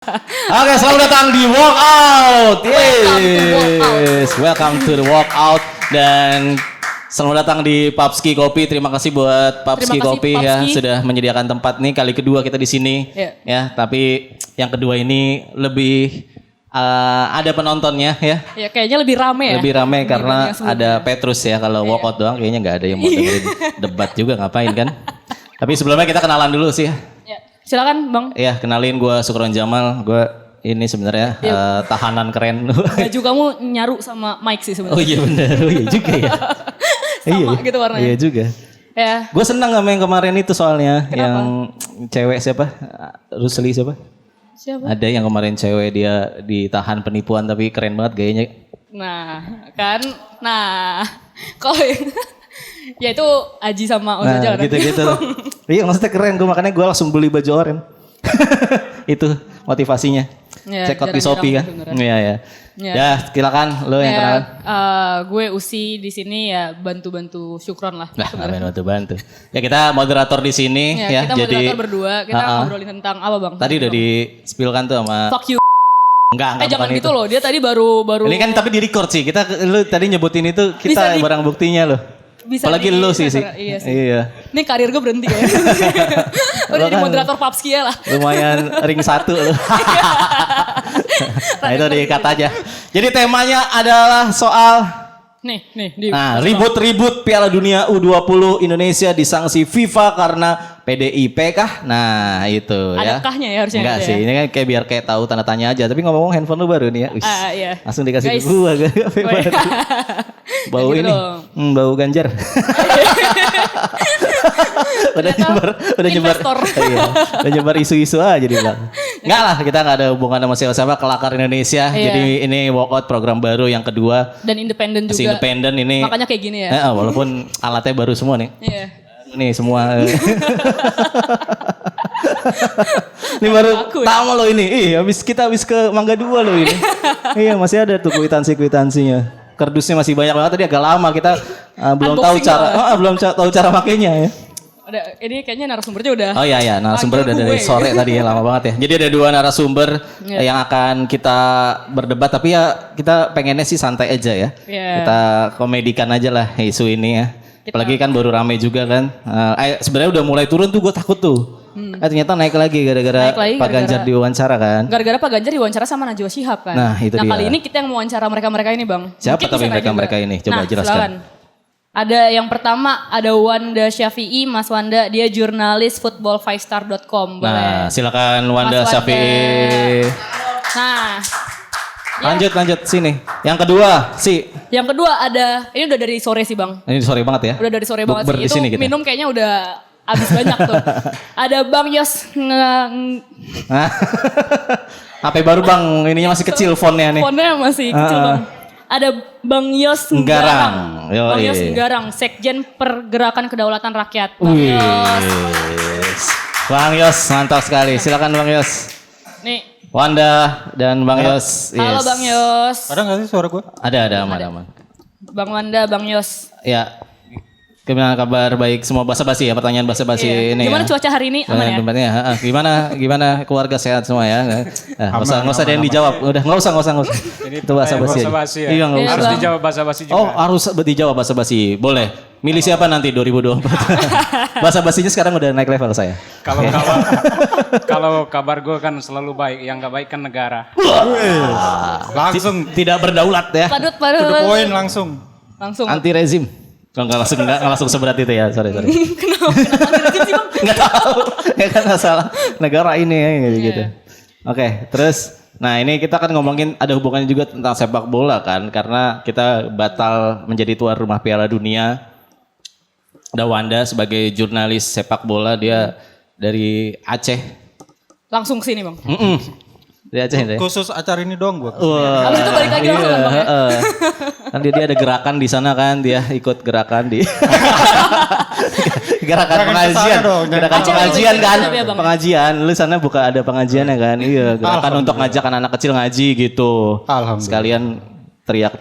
Oke, selamat datang di Walkout. Yes, welcome to the Walkout dan selamat datang di Papski Kopi. Terima kasih buat Papski Kopi ya sudah menyediakan tempat nih kali kedua kita di sini. Ya, tapi yang kedua ini lebih ada penontonnya ya. Ya kayaknya lebih rame ya. Lebih rame karena ada Petrus ya. Kalau Walkout doang kayaknya nggak ada yang mau dengerin debat juga ngapain kan. Tapi sebelumnya kita kenalan dulu sih. Ya, silakan Bang. Iya, kenalin gue Sukron Jamal. Gue ini sebenarnya tahanan keren. Baju kamu nyaru sama Mike sih sebenarnya. Oh iya benar, oh iya juga ya. Sama gitu warnanya. Iya juga. Ya. Gue senang sama yang kemarin itu soalnya. Kenapa? Yang cewek siapa? Rusli siapa? Siapa? Ada yang kemarin cewek dia ditahan penipuan tapi keren banget gayanya. Nah, kan. Nah, kok ya itu Aji sama Oza Nah gitu-gitu. Iya maksudnya keren, makanya gue langsung beli baju oranye. Itu motivasinya. Ya, Check out di Shopee kan. Iya ya. Ya, silakan lo yang kenalan. Gue Usi di sini ya bantu-bantu Syukron lah. Nah, bantu-bantu. Ya kita moderator di sini ya. Kita jadi moderator berdua, kita ngobrolin tentang apa Bang? Tadi udah di-spill-kan tuh sama Fuck you. Enggak Jangan gitu itu. loh, dia tadi baru. Ini kan tapi di-record sih. Lu tadi nyebutin itu kita barang buktinya loh. Bisa apalagi lu sih. Iya sih. Iya. Ini karir gue berhenti ya. Udah jadi moderator Papski ya lah. Lumayan ring 1 lu. Nah itu diikat aja. Jadi temanya adalah soal Nih. ribut-ribut Piala Dunia U20 Indonesia disanksi FIFA karena PDIP kah? Nah itu ya. Ada kahnya ya harusnya. Enggak sih, ini kan kayak biar kayak tahu tanda tanya aja. Tapi ngomong handphone lu baru nih ya. Iya. Langsung dikasih ke gua. Bau gitu ini, bau ganjar. udah nyebar. Iya, udah nyebar isu-isu aja di belakang. Enggak lah, kita enggak ada hubungan sama siapa-siapa, kelakar Indonesia. Jadi ini Walkout program baru yang kedua. Dan independen juga. Independen ini. Makanya kayak gini ya. Walaupun alatnya baru semua nih. Iya. Nih semua. Ini baru pertama loh ini. Kita habis ke Mangga 2 loh ini. Iya, masih ada tuh kwitansinya. Kardusnya masih banyak banget tadi agak lama kita belum tahu cara makainya ya. Ini kayaknya narasumbernya udah. Oh iya, narasumber udah dari sore tadi ya, lama banget ya. Jadi ada 2 narasumber yang akan kita berdebat tapi ya kita pengennya sih santai aja ya. Kita komedikan aja lah isu ini ya. Apalagi kan baru rame juga kan. Sebenarnya udah mulai turun tuh gue takut tuh. Ternyata naik lagi gara-gara Pak Ganjar diwawancara kan. Gara-gara Pak Ganjar diwawancara sama Najwa Shihab kan. Nah itu dia. Kali ini kita yang mewawancara mereka-mereka ini Bang. Siapa tapi mereka-mereka ini? Coba jelaskan. Silakan. Ada yang pertama ada Wanda Syafi'i, Mas Wanda, dia jurnalis football5star.com. Nah silakan Wanda Syafi'i. Nah. Lanjut sini. Yang kedua Yang kedua ada, ini udah dari sore sih Bang. Ini sore banget ya? Udah dari sore banget sih. Itu kita. minum kayaknya udah habis banyak tuh. Ada Bang Yos HP baru Bang, ininya masih kecil fontnya nih. Fontnya masih kecil Bang. Ada Bang Yos Nggarang. Bang Yos Nggarang, Sekjen Pergerakan Kedaulatan Rakyat. Bang Yos, mantap sekali. Silakan Bang Yos. Nih. Wanda dan Bang Yos. Halo Bang Yos. Ada nggak sih suara gue? Ada aman. Bang Wanda, Bang Yos. Ya. Gimana kabar? Baik, semua basa-basi ya, pertanyaan basa-basi ini. Gimana cuaca hari ini? Aman ya? Gimana keluarga sehat semua ya? Nggak usah ada yang dijawab. Udah nggak usah. Itu basa-basi. Iya, harus dijawab basa-basi juga. Oh, harus dijawab basa-basi. Boleh. Milih siapa nanti 2024? Basa-basinya sekarang udah naik level saya. Kalau kabar gue kan selalu baik, yang nggak baik kan negara. Langsung tidak berdaulat ya. Padut. Poin langsung. Anti rezim. Enggak langsung seberat itu ya, sorry. Kenapa anti rezim sih Bang? Enggak tahu. Ya kan masalah negara ini ya gitu. Oke, terus nah ini kita kan ngomongin ada hubungannya juga tentang sepak bola kan, karena kita batal menjadi tuan rumah Piala Dunia. Ada Wanda sebagai jurnalis sepak bola, dia dari Aceh. Langsung ke sini Bang. Dari Aceh ya? Khusus acara ini doang gue. Habis itu balik lagi langsung Bang ya? Kan dia ada gerakan di sana kan, dia ikut gerakan di gerakan pengajian. Gerakan pengajian kan, pengajian. Lu sana buka ada pengajiannya kan? Iya, gerakan untuk ngajak anak-anak kecil ngaji gitu. Alhamdulillah. Sekalian teriak.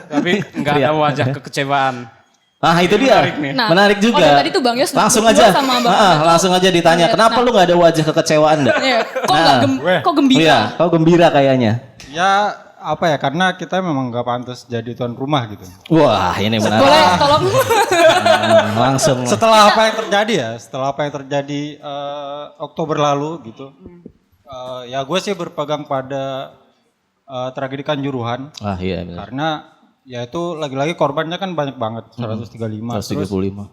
Tapi enggak ada wajah kekecewaan. itu dia. Menarik juga. Oh, tadi tuh Bang Yos langsung berdua aja. sama Bang Langsung aja ditanya, kenapa lu gak ada wajah kekecewaan enggak? Kok gembira? Iya, kau gembira kayaknya. Ya apa ya, karena kita memang gak pantas jadi tuan rumah gitu. Wah, ini menarik. Boleh tolong. Langsung. Setelah apa yang terjadi Oktober lalu gitu. Ya gue sih berpegang pada tragedi Kanjuruhan. Iya benar. Karena ya itu lagi-lagi korbannya kan banyak banget, 135. 135.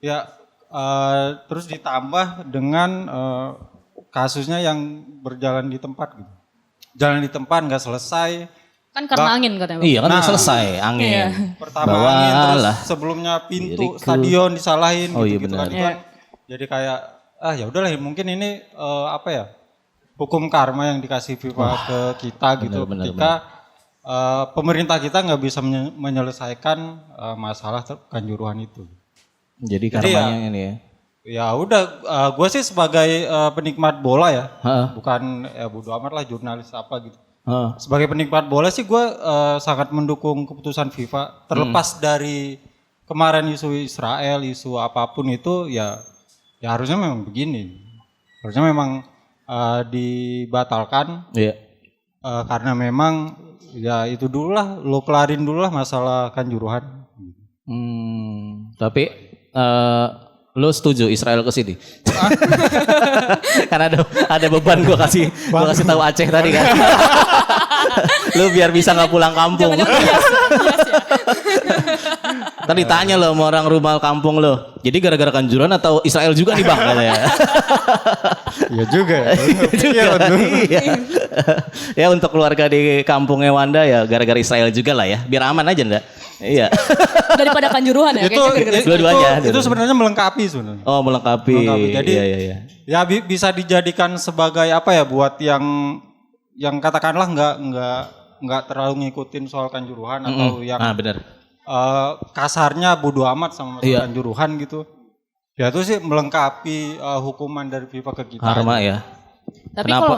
Ya terus ditambah dengan kasusnya yang berjalan di tempat gitu. Jalan di tempat nggak selesai. Kan karena angin katanya. Iya kan selesai angin. Iya. Pertama angin, terus sebelumnya pintu stadion disalahin gitu kan. Itu kan jadi kayak ya udahlah mungkin ini apa ya, hukum karma yang dikasih FIFA ke kita gitu. Ketika pemerintah kita nggak bisa menyelesaikan masalah Kanjuruhan itu. Jadi karmanya ini ya. Ya udah, gue sih sebagai penikmat bola ya, bukan ya bodo amat lah jurnalis apa gitu. Sebagai penikmat bola sih gue sangat mendukung keputusan FIFA. Terlepas dari kemarin isu Israel, isu apapun itu ya harusnya memang begini. Harusnya memang dibatalkan. Iya. Karena memang ya itu dulu lah, lo kelarin dulu lah masalah Kanjuruhan. Tapi lo setuju Israel ke sini? Karena ada beban gue kasih tahu Aceh tadi kan. Lo biar bisa nggak pulang kampung. Tadi tanya lo sama orang rumah kampung lo. Jadi gara-gara Kanjuruhan atau Israel juga nih Bang katanya. Iya juga. Iya. Ya untuk keluarga di kampungnya Wanda ya gara-gara Israel juga lah ya. Biar aman aja enggak? Iya. Daripada Kanjuruhan ya. Dua-duanya. Itu sebenarnya melengkapi sebenarnya. Oh melengkapi. Jadi iya. Ya bisa dijadikan sebagai apa ya, buat yang katakanlah nggak terlalu ngikutin soal Kanjuruhan atau yang benar. Kasarnya bodo amat sama masalah Kanjuruhan gitu. Ya itu sih melengkapi hukuman dari FIFA ke kita. Karma ya. Tapi kalau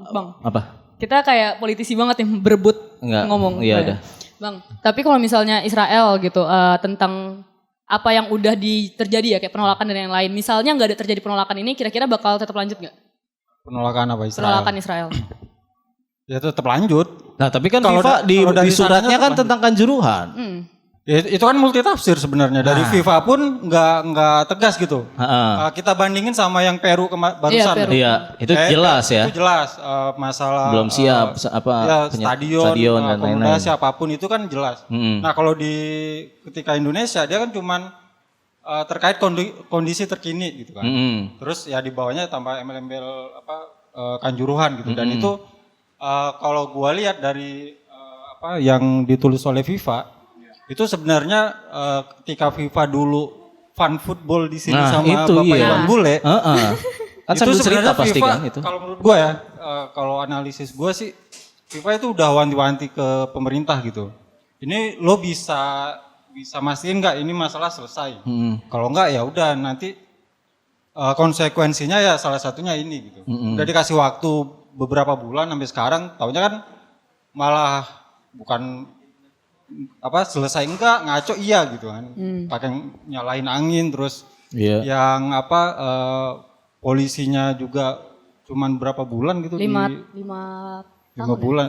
Bang, apa? Kita kayak politisi banget yang berebut ngomong. Iya ada. Bang, tapi kalau misalnya Israel gitu tentang apa yang udah terjadi ya kayak penolakan dan yang lain. Misalnya nggak ada terjadi penolakan ini, kira-kira bakal tetap lanjut nggak? Penolakan apa Israel? Penolakan Israel. Ya tetap lanjut. Nah tapi kan FIFA di suratnya kan tentang Kanjuruhan. Ya, itu kan multitafsir sebenarnya. Dari FIFA pun nggak tegas gitu. Kita bandingin sama yang Peru barusan. Iya, itu jelas ya. Itu jelas masalah belum siap stadion dan lain-lain. Siapapun itu kan jelas. Nah kalau ketika Indonesia dia kan cuman terkait kondisi terkini gitu kan. Terus ya di bawahnya tambah embel-embel Kanjuruhan gitu. Dan itu kalau gua lihat dari yang ditulis oleh FIFA, itu sebenarnya ketika FIFA dulu fun football di sini sama Bapak Iwan Bule, kan itu sebenarnya pasti FIFA, kan itu. kalau menurut gue ya, kalau analisis gue sih, FIFA itu udah wanti-wanti ke pemerintah gitu. Ini lo bisa mastiin nggak ini masalah selesai? Kalau nggak ya udah nanti konsekuensinya ya salah satunya ini gitu. Udah dikasih waktu beberapa bulan sampai sekarang, taunya kan malah bukan selesai enggak, ngaco iya gitu kan. Pakai nyalain angin terus yang polisinya juga cuman berapa bulan gitu. 5 bulan.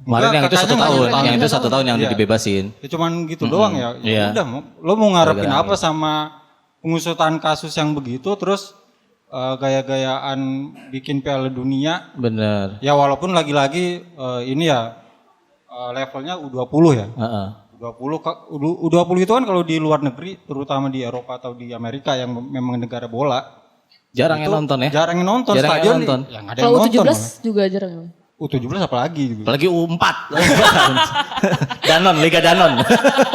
Kemarin yang itu 1 tahun, yang itu 1 tahun yang dibebasin. Ya cuman gitu doang ya. Ya udah, lo mau ngarepin apa sama pengusutan kasus yang begitu terus gaya-gayaan bikin Piala Dunia. Bener. Ya walaupun lagi-lagi ini ya levelnya U20 ya. U20 itu kan kalau di luar negeri, terutama di Eropa atau di Amerika yang memang negara bola, jarang yang nonton ya. Jarang yang nonton stadion. Yang ada yang nonton. Kalau U17 juga jarang. U17 apalagi gitu. Apalagi U4. Danon, Liga Danon.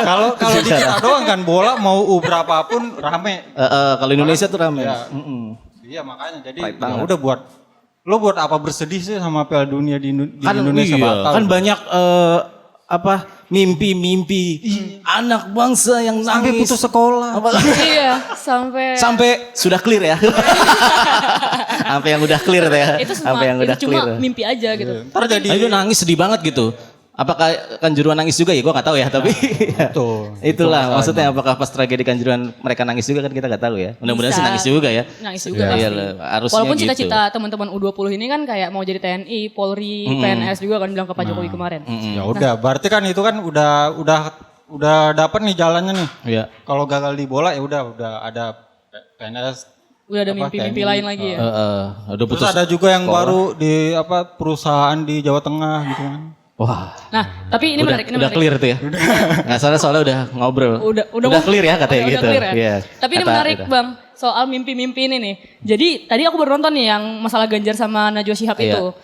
Kalau di kita doang kan bola mau U berapapun rame. Kalau Indonesia tuh rame. Ya. Iya makanya jadi ya udah buat apa bersedih sih sama Piala Dunia di Indonesia batal. Kan banyak mimpi anak bangsa yang nangis. Sampai putus sekolah. Iya, sampai sudah clear ya. Sampai yang udah clear ya. Itu cuma mimpi aja gitu. Ntar jadi itu nangis sedih banget gitu. Apakah Kanjuruhan nangis juga ya? Gue nggak tahu ya, tapi itulah maksudnya. Apakah pas tragedi Kanjuruhan mereka nangis juga kan kita nggak tahu ya. Mudah-mudahan sih nangis juga ya. Nangis juga pasti. Harusnya walaupun gitu. cita-cita teman-teman U20 ini kan kayak mau jadi TNI, Polri, PNS juga kan bilang ke Pak Jokowi kemarin. Ya udah, berarti kan itu kan udah dapat nih jalannya nih. Iya. Kalau gagal di bola ya udah ada PNS. Udah ada mimpi-mimpi lain lagi ya. Udah Terus putus. ada juga yang baru di perusahaan di Jawa Tengah gitu kan. Wah. Nah, tapi ini menarik. Udah clear tuh ya. Nggak salah soalnya udah ngobrol. Udah clear ya katanya udah gitu. clear ya? Iya. Tapi ini menarik Bang, soal mimpi-mimpi ini nih. Jadi tadi aku baru nonton nih yang masalah Ganjar sama Najwa Shihab itu.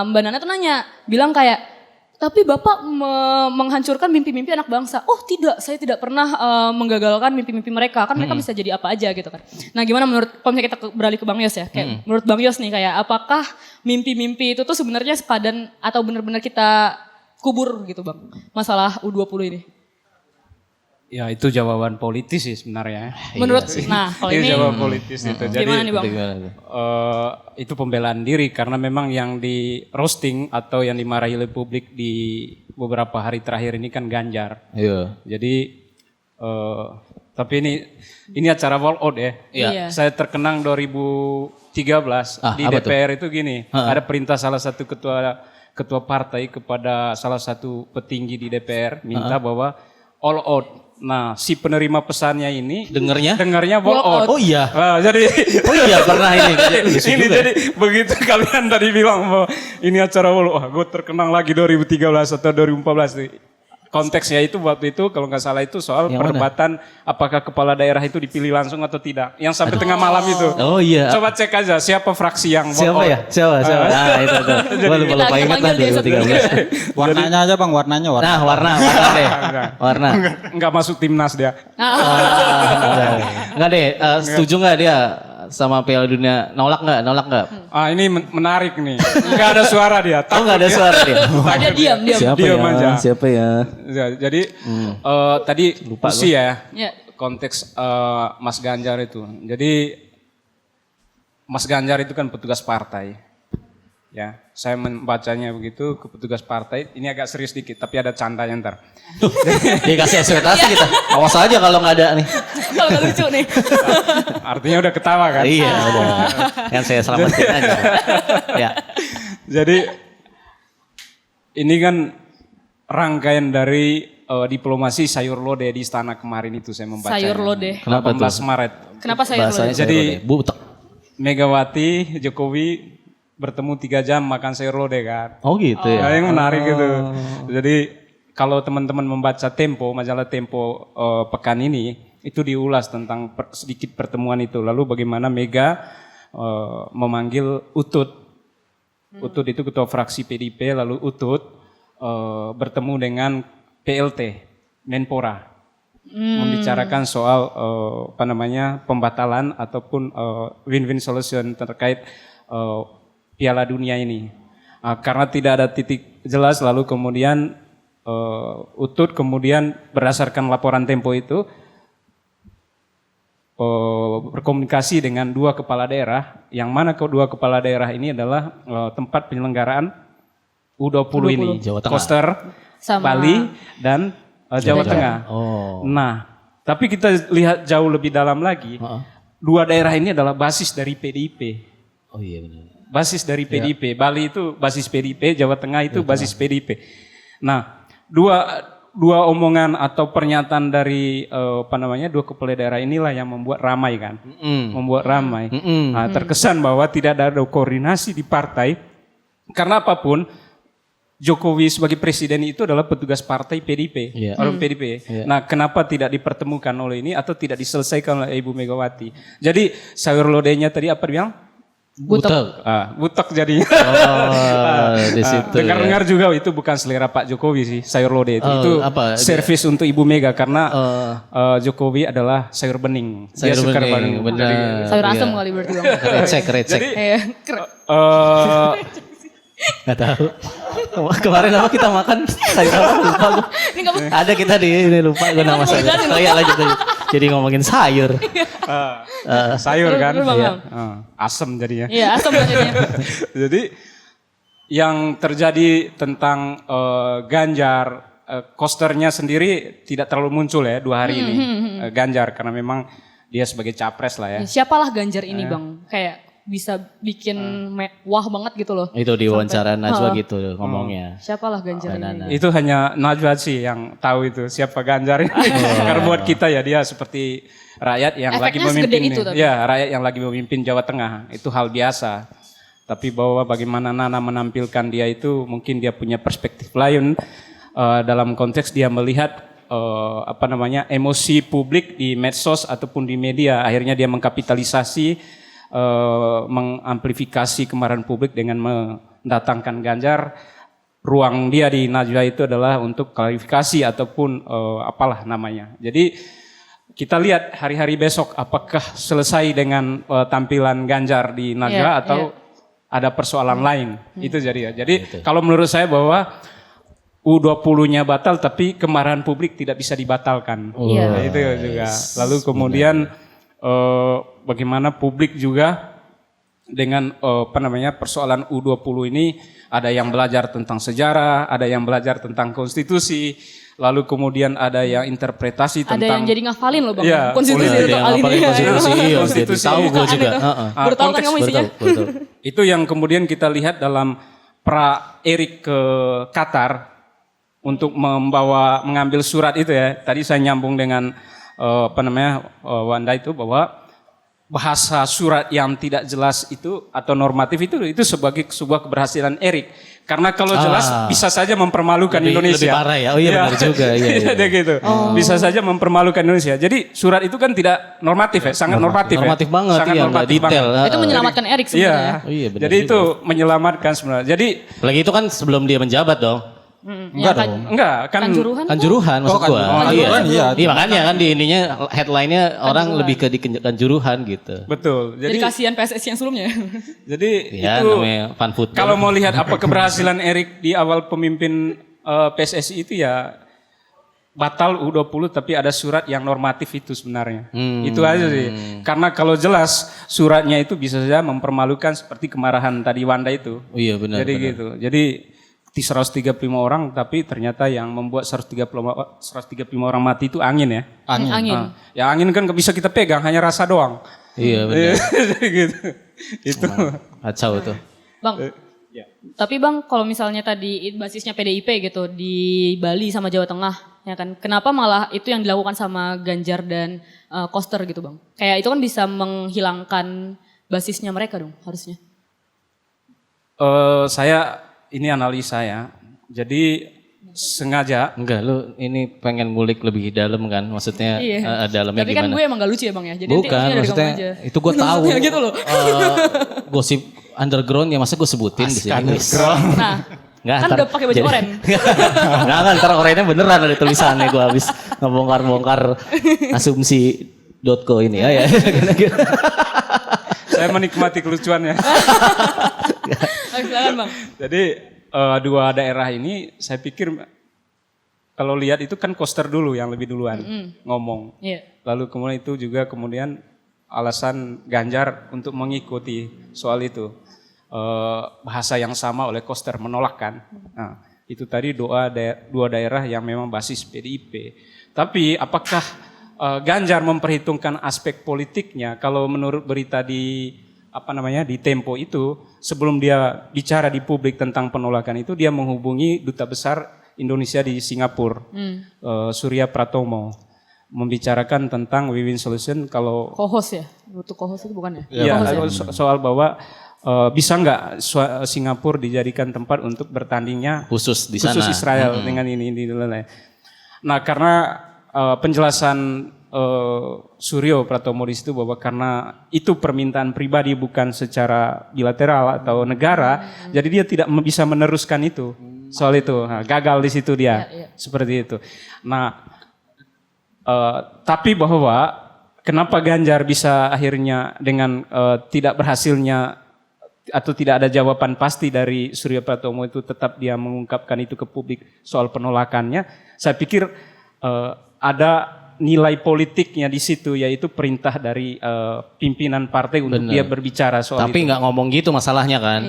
Mbak Nana tuh nanya, bilang kayak, tapi Bapak menghancurkan mimpi-mimpi anak bangsa. Oh tidak, saya tidak pernah menggagalkan mimpi-mimpi mereka. Kan mereka bisa jadi apa aja gitu kan. Nah gimana menurut, kalau misalnya kita beralih ke Bang Yos ya. Kayak menurut Bang Yos nih kayak apakah mimpi-mimpi itu tuh sebenarnya sepadan atau benar-benar kita kubur gitu Bang. Masalah U20 ini. Ya itu jawaban politis sih sebenarnya. Menurut, nah kalau Itu ini jawaban politis itu. Jadi gimana nih Bang? itu pembelaan diri karena memang yang di roasting atau yang dimarahi oleh publik di beberapa hari terakhir ini kan Ganjar. Iya. Jadi tapi ini acara walkout ya. Iya. Saya terkenang 2013 di DPR itu gini, ada perintah salah satu ketua partai kepada salah satu petinggi di DPR minta bahwa all out. Nah, si penerima pesannya ini dengarnya walk out. Oh iya. Jadi Pernah ini. ini jadi begitu kalian tadi bilang bahwa ini acara walk out. Wah, gue terkenang lagi 2013 atau 2014 nih. Konteksnya itu waktu itu kalau nggak salah itu soal yang perdebatan apakah kepala daerah itu dipilih langsung atau tidak. Yang sampai tengah malam itu. Oh iya. Coba cek aja siapa fraksi yang walk Siapa out. ya? Siapa? Nah itu. Gue lupa ingat lah 2013. Warnanya aja Bang, warnanya. Nah warna deh. Warna. Enggak masuk timnas dia. Enggak deh, setuju nggak dia sama Piala Dunia? Nolak nggak? Ini menarik nih. Enggak ada suara dia. Oh nggak ada suara dia. Ada diam. Diam aja. Siapa ya? Jadi tadi usia ya. Ya. Konteks Mas Ganjar itu. Jadi Mas Ganjar itu kan petugas partai. Ya, saya membacanya begitu ke petugas partai. Ini agak serius dikit, tapi ada candanya ntar. Dikasih ekspektasi kita. Awas aja kalau nggak ada nih. Kalau nggak lucu nih. Artinya udah ketawa kan? Iya udah. Kan saya selamatin aja. Ya. Jadi ini kan rangkaian dari diplomasi sayur lodeh di istana kemarin itu saya membaca. Sayur lodeh. Kenapa 18 Maret. Kenapa sayur lodeh? Jadi butek. Megawati, Jokowi bertemu 3 jam makan sayur lodeh kan. Oh gitu ya. Nah, yang menarik gitu. Jadi kalau teman-teman membaca Tempo, majalah Tempo pekan ini, itu diulas tentang sedikit pertemuan itu. Lalu bagaimana Mega memanggil Utut. Utut itu ketua fraksi PDIP, lalu Utut bertemu dengan PLT, Menpora. Membicarakan soal pembatalan ataupun win-win solution terkait Piala Dunia ini. Karena tidak ada titik jelas, lalu kemudian Utut kemudian berdasarkan laporan Tempo itu berkomunikasi dengan 2 kepala daerah, yang mana kedua kepala daerah ini adalah tempat penyelenggaraan U20 ini, Jawa Tengah. Koster, Bali dan Jawa Tengah. Nah, tapi kita lihat jauh lebih dalam lagi, 2 daerah ini adalah basis dari PDIP. Oh iya benar. Basis dari PDIP. Bali itu basis PDIP, Jawa Tengah itu basis PDIP. Nah, dua omongan atau pernyataan dari 2 kepala daerah inilah yang membuat ramai kan. Membuat ramai. Nah, terkesan bahwa tidak ada koordinasi di partai. Karena apapun, Jokowi sebagai presiden itu adalah petugas partai PDIP, orang PDIP. Nah, kenapa tidak dipertemukan oleh ini atau tidak diselesaikan oleh Ibu Megawati? Jadi sayur lodehnya tadi apa bilang? Butek. Butek jadinya. Di situ. Dengar-dengar juga itu bukan selera Pak Jokowi sih, sayur lodeh itu. Itu servis untuk Ibu Mega karena Jokowi adalah sayur bening. Sayur bening, benar. Sayur asem kali berarti Bang. Recek. Jadi Gak tahu. Kemarin apa kita makan sayur apa lupa gue. Ada kita ini lupa gue nama sayur. Oh iya lanjut. Jadi ngomongin sayur. sayur kan. Asem Asem jadinya. Iya asem jadinya. Jadi yang terjadi tentang Ganjar, Kosternya sendiri tidak terlalu muncul ya 2 hari ini. Ganjar karena memang dia sebagai capres lah ya. Siapalah Ganjar ini Bang? Kayak bisa bikin wah banget gitu loh. Itu di wawancara Najwa gitu ngomongnya. Siapalah Ganjar ini? Itu hanya Najwa sih yang tahu itu siapa Ganjar ini. Karena buat kita ya dia seperti rakyat yang lagi memimpin. Ya, rakyat yang lagi memimpin Jawa Tengah. Itu hal biasa. Tapi bahwa bagaimana Nana menampilkan dia itu mungkin dia punya perspektif lain dalam konteks dia melihat emosi publik di medsos ataupun di media. Akhirnya dia mengkapitalisasi mengamplifikasi kemarahan publik dengan mendatangkan Ganjar. Ruang dia di Najwa itu adalah untuk klarifikasi ataupun apalah namanya. Jadi kita lihat hari-hari besok apakah selesai dengan tampilan Ganjar di Najwa atau ada persoalan lain. Itu jadi ya. Jadi kalau menurut saya bahwa U20-nya batal tapi kemarahan publik tidak bisa dibatalkan. Itu juga. Lalu kemudian bagaimana publik juga dengan persoalan U20 ini ada yang belajar tentang sejarah, ada yang belajar tentang konstitusi, lalu kemudian ada yang interpretasi tentang ada yang jadi ngafalin loh Bang. Ya, konstitusi itu konstitusi tahu gue juga. Baru tahu kan kamu isinya. Itu yang kemudian kita lihat dalam Erik ke Qatar untuk mengambil surat itu ya. Tadi saya nyambung dengan Wanda itu bahwa bahasa surat yang tidak jelas itu atau normatif itu sebagai sebuah keberhasilan Erik. Karena kalau jelas bisa saja mempermalukan Indonesia. Lebih parah ya. Oh iya benar juga. Iya. Gitu. Bisa saja mempermalukan Indonesia. Jadi surat itu kan tidak normatif ya, sangat normatif. Normatif banget sangat ya, normatif detail. Itu menyelamatkan Erik sebenarnya. Iya, benar jadi juga. itu menyelamatkan sebenarnya. Jadi lagi itu kan sebelum dia menjabat dong. Enggak dong. Enggak, Kanjuruhan maksud gua. Iya. Iya makanya kan di ininya headline-nya orang lebih ke di Kanjuruhan gitu. Betul. Jadi kasihan PSSI yang sebelumnya. Jadi ya, itu namanya fan football. kalau mau lihat apa keberhasilan Erik di awal pemimpin PSSI itu ya batal U20 tapi ada surat yang normatif itu sebenarnya. Itu aja sih. Karena kalau jelas suratnya itu bisa saja mempermalukan seperti kemarahan tadi Wanda itu. Oh iya benar. Jadi benar. gitu. Jadi 135 orang tapi ternyata yang membuat 135 orang mati itu angin ya. Angin. Ya angin kan gak bisa kita pegang, hanya rasa doang. Iya benar. Gitu. Itu. Kacau itu. Bang. Tapi Bang kalau misalnya tadi basisnya PDIP gitu di Bali sama Jawa Tengah ya kan. Kenapa malah itu yang dilakukan sama Ganjar dan Koster gitu Bang? Kayak itu kan bisa menghilangkan basisnya mereka dong harusnya. Ini analisa ya. Jadi sengaja. Enggak, lu ini pengen ngulik lebih dalam kan? Maksudnya dalamnya tapi gimana? Tapi kan gue emang gak lucu ya Bang ya. Jadi bukan, maksudnya itu gue tahu. Gitu loh. Gosip underground ya masa gue sebutin di sini. Nah, nggak, kan udah pakai baju oren. Nggak, ntar orennya beneran ada tulisannya gue habis ngebongkar-bongkar asumsi.co ini ya. Saya menikmati kelucuannya. Bang. Jadi dua daerah ini saya pikir kalau lihat itu kan Koster dulu yang lebih duluan ngomong. Lalu kemudian itu juga kemudian alasan Ganjar untuk mengikuti soal itu. Bahasa yang sama oleh Koster menolakkan. Nah, itu tadi dua daerah yang memang basis PDIP. Tapi apakah Ganjar memperhitungkan aspek politiknya? Kalau menurut berita di Tempo itu, sebelum dia bicara di publik tentang penolakan itu, dia menghubungi Duta Besar Indonesia di Singapura, Surya Pratomo, membicarakan tentang win-win solution kalau co-host ya, butuh co-host itu bukan ya? Iya, soal bahwa bisa nggak Singapura dijadikan tempat untuk bertandingnya khusus di sana, khusus Israel dengan ini. Nah, karena penjelasan Suryo Pratomo di situ bahwa karena itu permintaan pribadi bukan secara bilateral atau negara, jadi dia tidak bisa meneruskan itu soal itu. Nah, gagal di situ dia seperti itu. Nah, tapi bahwa kenapa Ganjar bisa akhirnya dengan tidak berhasilnya atau tidak ada jawaban pasti dari Surya Pratomo itu tetap dia mengungkapkan itu ke publik soal penolakannya, saya pikir ada nilai politiknya di situ, yaitu perintah dari pimpinan partai untuk dia berbicara soal Tapi nggak ngomong gitu masalahnya kan.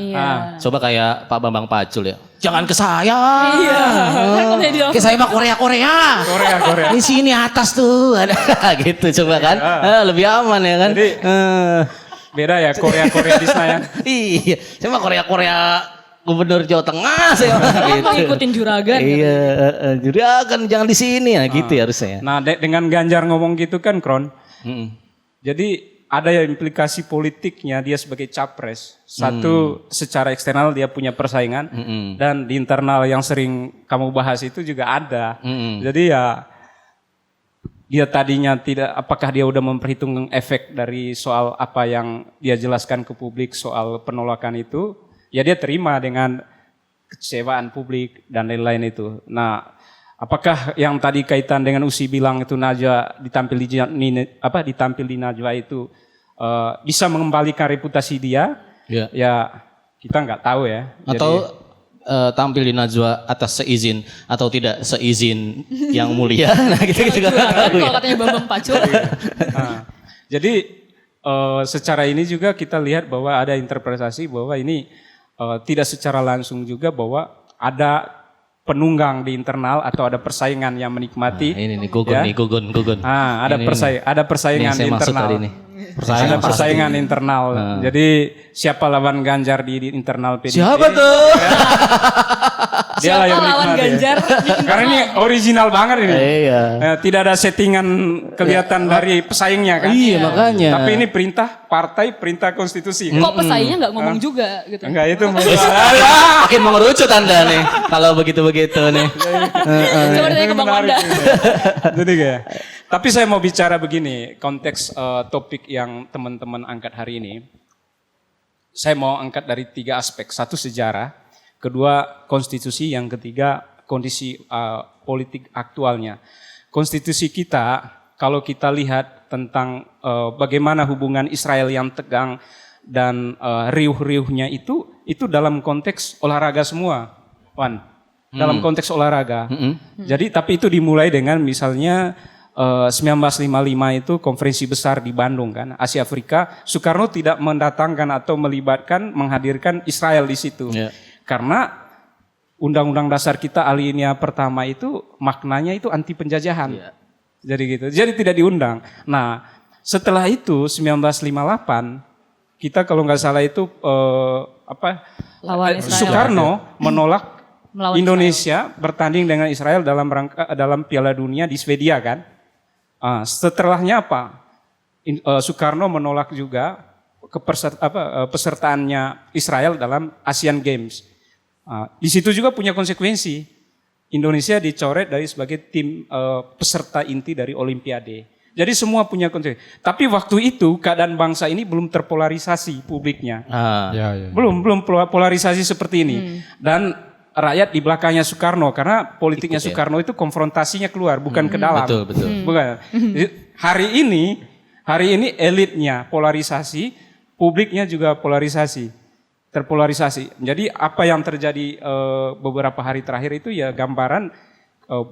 Coba kayak Pak Bambang Pacul ya. Jangan ke saya. Iya. Ke saya mah Korea. Korea. Di sini atas tuh. Gitu coba kan. Lebih aman ya kan. Jadi, beda ya Korea di sana. Iya. Saya mah Korea Gubernur Jawa Tengah saya gitu. Ngikutin juragan. Iya, juragan jangan di sini ya gitu ya harusnya. Nah, dengan Ganjar ngomong gitu kan, Kron. Jadi ada ya implikasi politiknya dia sebagai capres. Satu, secara eksternal dia punya persaingan dan di internal yang sering kamu bahas itu juga ada. Jadi ya dia tadinya tidak, apakah dia udah memperhitungkan efek dari soal apa yang dia jelaskan ke publik soal penolakan itu. Ya dia terima dengan kecewaan publik dan lain-lain itu. Nah, apakah yang tadi kaitan dengan Usi bilang itu Najwa ditampil di Najwa itu bisa mengembalikan reputasi dia? Ya kita nggak tahu ya. Atau tampil di Najwa atas seizin atau tidak seizin yang mulia. Nah, gitu juga nggak tahu ya. Kalau katanya Bambang Pacul. Jadi secara ini juga kita lihat bahwa ada interpretasi bahwa ini tidak secara langsung juga bahwa ada penunggang di internal atau ada persaingan yang menikmati. Nah, ini Gugun. Ada persaingan di internal. Ada persaingan internal. Jadi siapa lawan Ganjar di internal PDIP? Siapa tuh? Siapa lawan Ganjar? Karena ini original banget ini. Iya. Tidak ada settingan kelihatan dari pesaingnya kan. Iya makanya. Tapi ini perintah partai, perintah konstitusi. Kok pesaingnya nggak ngomong juga gitu? Enggak itu. Makin mengerucut Anda nih. Kalau begitu-begitu nih. Coba tanya ke Bang Wanda. Jadi kayak. Tapi saya mau bicara begini, konteks topik yang teman-teman angkat hari ini. Saya mau angkat dari 3 aspek. 1 sejarah, kedua konstitusi, yang ketiga kondisi politik aktualnya. Konstitusi kita, kalau kita lihat tentang bagaimana hubungan Israel yang tegang dan riuh-riuhnya itu dalam konteks olahraga semua, Wan. Dalam konteks olahraga. Jadi tapi itu dimulai dengan misalnya 1955 itu konferensi besar di Bandung kan, Asia Afrika. Soekarno tidak mendatangkan atau menghadirkan Israel di situ. Karena Undang-Undang Dasar kita alinea pertama itu maknanya itu anti penjajahan. Jadi gitu. Jadi tidak diundang. Nah, setelah itu 1958 kita kalau nggak salah itu Soekarno menolak Indonesia bertanding dengan Israel dalam Piala Dunia di Swedia kan. Setelahnya apa? Soekarno menolak juga pesertaannya Israel dalam Asian Games. Di situ juga punya konsekuensi. Indonesia dicoret dari sebagai tim peserta inti dari Olimpiade. Jadi semua punya konsekuensi. Tapi waktu itu keadaan bangsa ini belum terpolarisasi publiknya. Belum polarisasi seperti ini. Dan rakyat di belakangnya Soekarno, karena politiknya Soekarno itu konfrontasinya keluar, bukan ke dalam. Betul. Bukan. Hari ini elitnya polarisasi, publiknya juga terpolarisasi. Jadi apa yang terjadi beberapa hari terakhir itu ya gambaran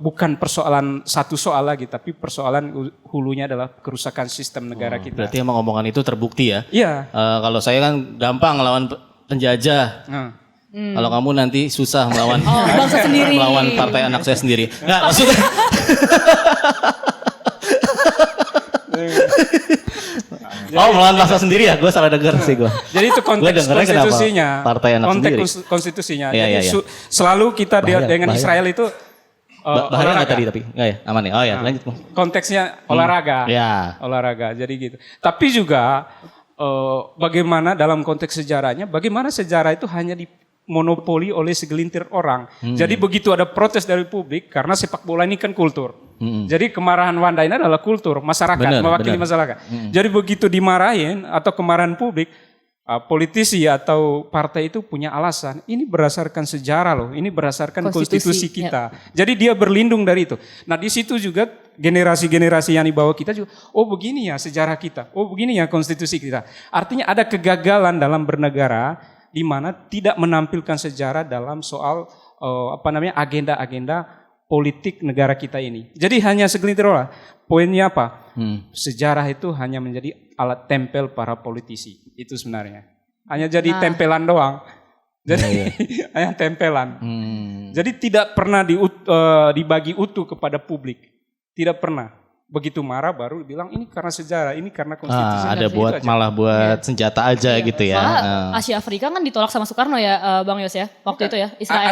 bukan persoalan satu soal lagi, tapi persoalan hulunya adalah kerusakan sistem negara kita. Berarti emang omongan itu terbukti ya? Iya. Kalau saya kan gampang lawan penjajah. Kalau kamu nanti susah melawan bangsa sendiri. Melawan partai anak saya sendiri. Nggak, maksudnya. Melawan bangsa sendiri ya? Gue salah dengar sih gue. Jadi itu konteks konstitusinya. Partai anak sendiri. Konstitusinya. Iya. Jadi selalu kita dengan Israel itu bahaya nggak tadi tapi? Nggak ya? Aman ya? Oh ya, lanjut. Konteksnya olahraga. Olahraga. Jadi gitu. Tapi juga bagaimana dalam konteks sejarahnya, bagaimana sejarah itu hanya dimonopoli oleh segelintir orang. Jadi begitu ada protes dari publik, karena sepak bola ini kan kultur. Jadi kemarahan Wanda ini adalah kultur, masyarakat, mewakili masyarakat. Jadi begitu dimarahin atau kemarahan publik, politisi atau partai itu punya alasan. Ini berdasarkan sejarah loh, ini berdasarkan konstitusi kita. Jadi dia berlindung dari itu. Nah di situ juga generasi-generasi yang di bawah kita juga, oh begini ya sejarah kita, oh begini ya konstitusi kita. Artinya ada kegagalan dalam bernegara di mana tidak menampilkan sejarah dalam soal agenda-agenda politik negara kita ini. Jadi hanya segelintir orang. Poinnya apa? Sejarah itu hanya menjadi alat tempel para politisi. Itu sebenarnya. Hanya jadi tempelan doang. Jadi hanya tempelan. Jadi tidak pernah dibagi utuh kepada publik. Tidak pernah. Begitu marah baru bilang ini karena sejarah, ini karena konstitusi. Ada buat malah buat senjata aja gitu ya. Soalnya Asia Afrika kan ditolak sama Soekarno ya Bang Yos ya waktu itu ya Israel.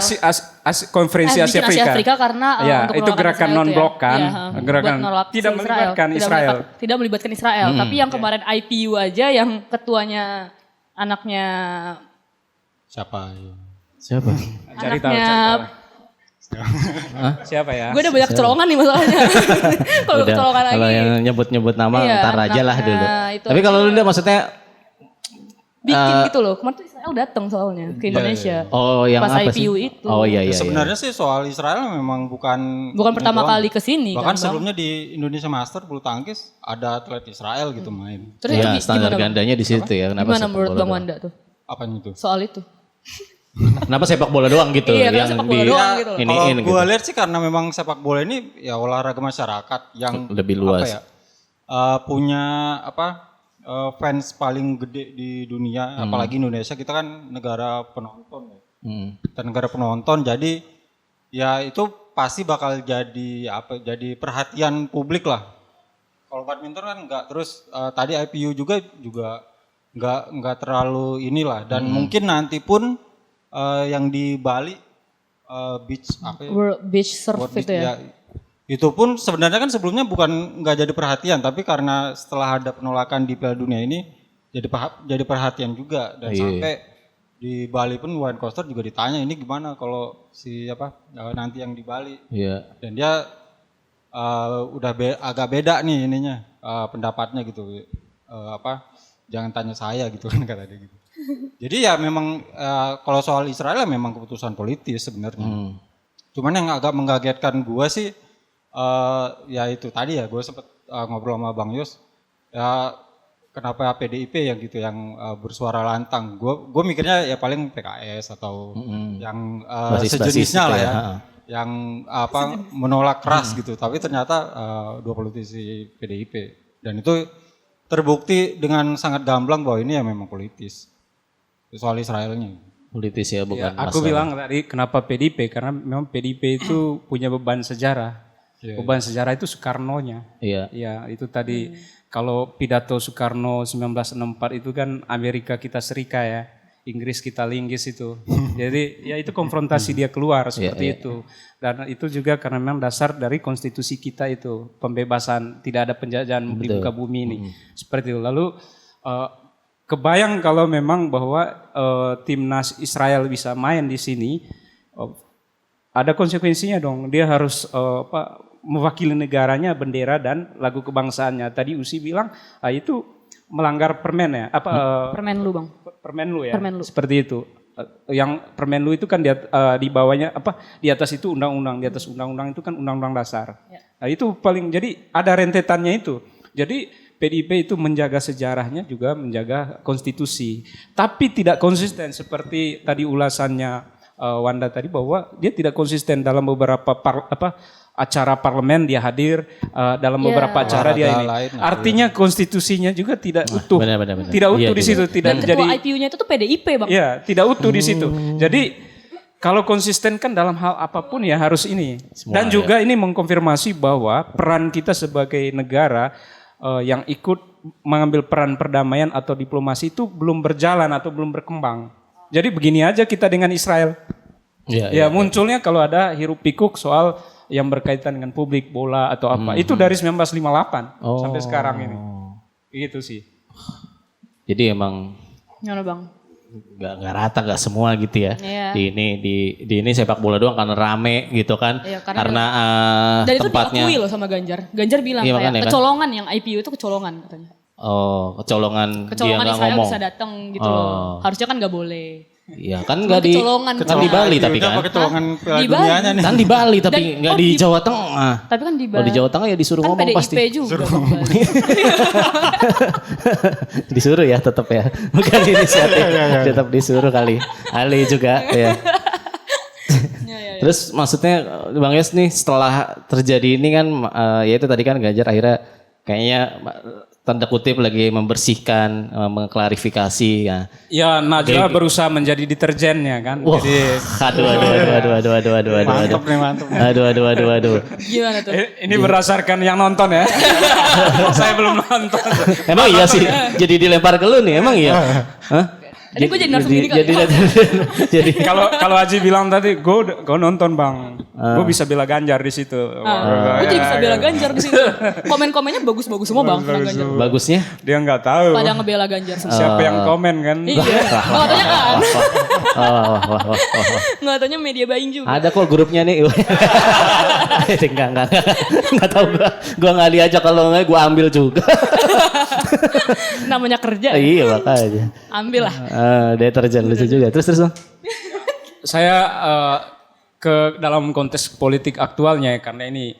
Konferensi Asia Afrika karena untuk itu gerakan non-blok kan, gerakan tidak melibatkan Israel. Tidak melibatkan Israel, tapi yang kemarin IPU aja yang ketuanya anaknya Siapa? Cari tahu. Siapa ya? Gue udah banyak kecolongan nih masalahnya. Kalau kecolongan lagi. Kalau yang nyebut-nyebut nama ntar aja lah dulu. Itu tapi kalau lu udah maksudnya bikin gitu loh. Kemarin tuh Israel datang soalnya ke Indonesia. Oh, yang pas apa IPU sih? itu. Oh iya. Sebenarnya sih soal Israel memang bukan pertama kali ke sini bahkan kan. sebelumnya di Indonesia Master bulu tangkis ada atlet Israel gitu main. Terus ya, standar gandanya di situ ya. Kenapa gimana menurut Bang Wanda tuh? Apanya itu? Soal itu. Kenapa sepak bola doang gitu? Iya, yang sepak bola doang gitu. Kalau gue lihat sih karena memang sepak bola ini ya olahraga masyarakat yang lebih luas. Punya fans paling gede di dunia, apalagi Indonesia kita kan negara penonton ya. Kita negara penonton, jadi ya itu pasti bakal jadi perhatian publik lah. Kalau badminton kan enggak, terus tadi IPU juga enggak terlalu inilah, dan mungkin nanti pun yang di Bali World Beach Surf itu ya. Itu pun sebenarnya kan sebelumnya bukan nggak jadi perhatian, tapi karena setelah ada penolakan di Piala Dunia ini jadi perhatian juga, dan sampai di Bali pun Wayne Koster juga ditanya ini gimana kalau nanti yang di Bali. Dan dia agak beda nih ininya pendapatnya gitu, jangan tanya saya gitu kan kata dia gitu. Jadi ya memang kalau soal Israel memang keputusan politis sebenarnya. Cuman yang agak mengagetkan gue sih ya itu tadi ya gue sempat ngobrol sama Bang Yos ya, kenapa PDIP yang gitu yang bersuara lantang. Gue mikirnya ya paling PKS atau yang sejenisnya lah ya, yang menolak keras gitu. Tapi ternyata dua politisi PDIP, dan itu terbukti dengan sangat gamblang bahwa ini ya memang politis. Soal Israelnya. Politis ya, bukan aku bilang tadi kenapa PDIP, karena memang PDIP itu punya beban sejarah. Beban sejarah itu Soekarno-nya. Ya, itu tadi kalau pidato Soekarno 1964 itu kan Amerika kita serika ya. Inggris kita linggis itu. Jadi ya itu konfrontasi dia keluar seperti itu. Dan itu juga karena memang dasar dari konstitusi kita itu. Pembebasan, tidak ada penjajahan di muka bumi ini. Seperti itu. Lalu kebayang kalau memang bahwa timnas Israel bisa main di sini, ada konsekuensinya dong. Dia harus mewakili negaranya, bendera dan lagu kebangsaannya. Tadi Usi bilang itu melanggar permen ya, Permenlu Bang. Permenlu ya. Permenlu. Seperti itu. Yang Permenlu itu kan di bawahnya di atas itu undang-undang, di atas undang-undang itu kan undang-undang dasar. Ya. Nah, itu paling, jadi ada rentetannya itu. Jadi PDIP itu menjaga sejarahnya juga menjaga konstitusi. Tapi tidak konsisten seperti tadi ulasannya Wanda tadi, bahwa dia tidak konsisten dalam beberapa acara parlemen dia hadir, dalam beberapa acara dia ini. Artinya konstitusinya juga tidak utuh. Benar. Tidak utuh di situ, tidak dan jadi. ketua IPU-nya itu tuh PDIP Bang. Iya, tidak utuh di situ. Jadi kalau konsisten kan dalam hal apapun ya harus ini. Dan juga ini mengkonfirmasi bahwa peran kita sebagai negara yang ikut mengambil peran perdamaian atau diplomasi itu belum berjalan atau belum berkembang. Jadi begini aja kita dengan Israel. Munculnya kalau ada hiruk pikuk soal yang berkaitan dengan publik, bola atau apa. Itu dari 1958 sampai sekarang ini. Gitu sih. Jadi emang Gimana Bang? Gak rata, gak semua gitu ya. Di ini sepak bola doang karena rame gitu kan. Karena dan tempatnya. itu diakui loh sama Ganjar. Ganjar bilang kayak kecolongan yang IPU itu kecolongan katanya. Oh, kecolongan dia gak Israel ngomong. bisa datang gitu loh. Harusnya kan gak boleh. Iya kan nggak di Bali tapi kan. Kecolongan Piala Dunianya nih. Kan di Bali tapi nggak di Jawa Tengah. Tapi kan di Bali. Kalau di Jawa Tengah ya disuruh ngomong PDIP pasti. juga. Disuruh ya tetap ya. Bukan inisiatif. Tetap disuruh kali. Ali juga ya. Terus maksudnya Bang Yos nih setelah terjadi ini kan ya itu tadi kan Ganjar akhirnya kayaknya tanda kutip lagi membersihkan, mengklarifikasi ya. Ya Najwa berusaha menjadi deterjennya kan. Wah, Jadi aduh. Mantap. Aduh. Gimana tuh? ini berdasarkan yang nonton ya. Saya belum nonton. Emang iya sih, jadi dilempar ke lu nih, emang iya? Hah? Tadi gue jadi narsum gini kali. Jadi Kalau Aji bilang tadi, gue nonton bang, gue bisa bela Ganjar di situ. Gue jadi bisa bela Ganjar di situ. Komen-komennya bagus-bagus semua bang tentang Ganjar. bagusnya Dia nggak tahu Pada ngebela Ganjar semua. siapa yang komen kan. Iya. Nggak taunya kan. Wah. Nggak taunya media buying juga. Ada kok grupnya nih. Enggak tahu gua nggak diajak, kalau nggak gua ambil juga. Namanya kerja. Iya makanya. Ambil lah. Deterjen lucu juga. Terus Bang. Saya ke dalam konteks politik aktualnya ya, karena ini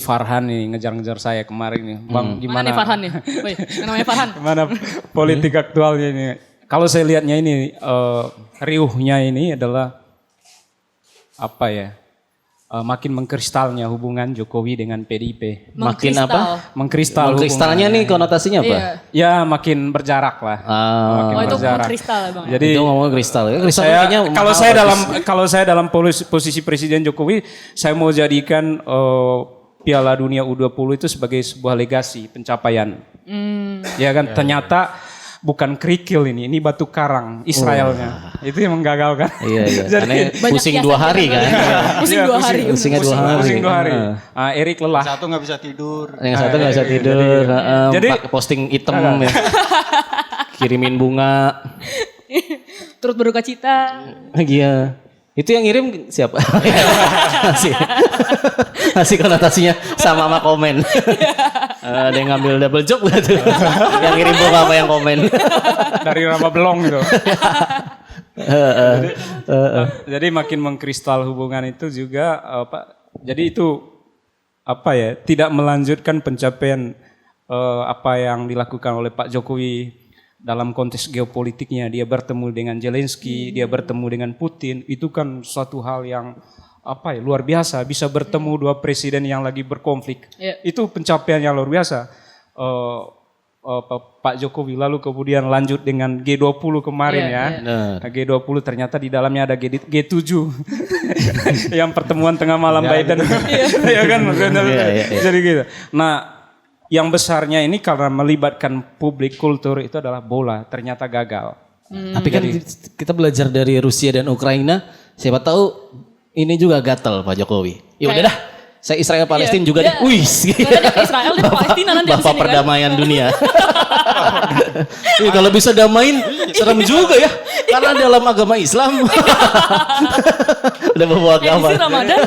Farhan nih ngejar-ngejar saya kemarin nih. Bang Mana gimana? nih Farhan nih? Woi, yang namanya Farhan. Gimana politik aktualnya ini? Kalau saya lihatnya ini riuhnya ini adalah apa ya? Makin mengkristalnya hubungan Jokowi dengan PDIP. Makin apa? Mengkristal. Kristalnya nih konotasinya apa? Iya. Ya makin berjarak lah. Makin Oh itu berjarak. kristal ya bang. Jadi Itu ngomong kristal. Ya, kristal saya, kayaknya kalau saya dalam posisi Presiden Jokowi, saya mau jadikan Piala Dunia U20 itu sebagai sebuah legasi pencapaian. Ya kan, ternyata bukan kerikil ini batu karang Israelnya. Itu yang menggagalkan. Iya. Jadi Karena pusing 2 hari kan. Pusing 2 hari. Pusingnya 2 hari. Pusing 2 hari. Erik lelah. Satu nggak bisa tidur. Yang satu nggak bisa tidur. Jadi- Pakai posting item ya. Kirimin bunga. Turut berduka cita. Iya. Itu yang ngirim siapa? Masih konotasinya sama komen. Ada yang ngambil double job gak tuh? Yang ngirim bunga apa yang komen? Dari Rama Belong gitu. Jadi makin mengkristal hubungan itu juga jadi itu apa ya, tidak melanjutkan pencapaian apa yang dilakukan oleh Pak Jokowi dalam konteks geopolitiknya. Dia bertemu dengan Zelensky, dia bertemu dengan Putin, itu kan suatu hal yang apa ya, luar biasa, bisa bertemu dua presiden yang lagi berkonflik. Yeah. Itu pencapaian yang luar biasa. Pak Jokowi lalu kemudian lanjut dengan G20 kemarin ya. Nah, G20 ternyata di dalamnya ada G7 yang pertemuan tengah malam Biden. Ya kan? Jadi gitu. Nah, yang besarnya ini karena melibatkan publik, kultur, itu adalah bola, ternyata gagal. Tapi kan kita belajar dari Rusia dan Ukraina, siapa tahu ini juga gatel Pak Jokowi. Ya udah dah, saya Israel Palestina juga deh. Wih, Israel dan Palestina nanti Bapak kan? perdamaian dunia. Kalau bisa damain, serem juga ya. Karena dalam agama Islam. Udah bawa agama. Edisi Ramadan.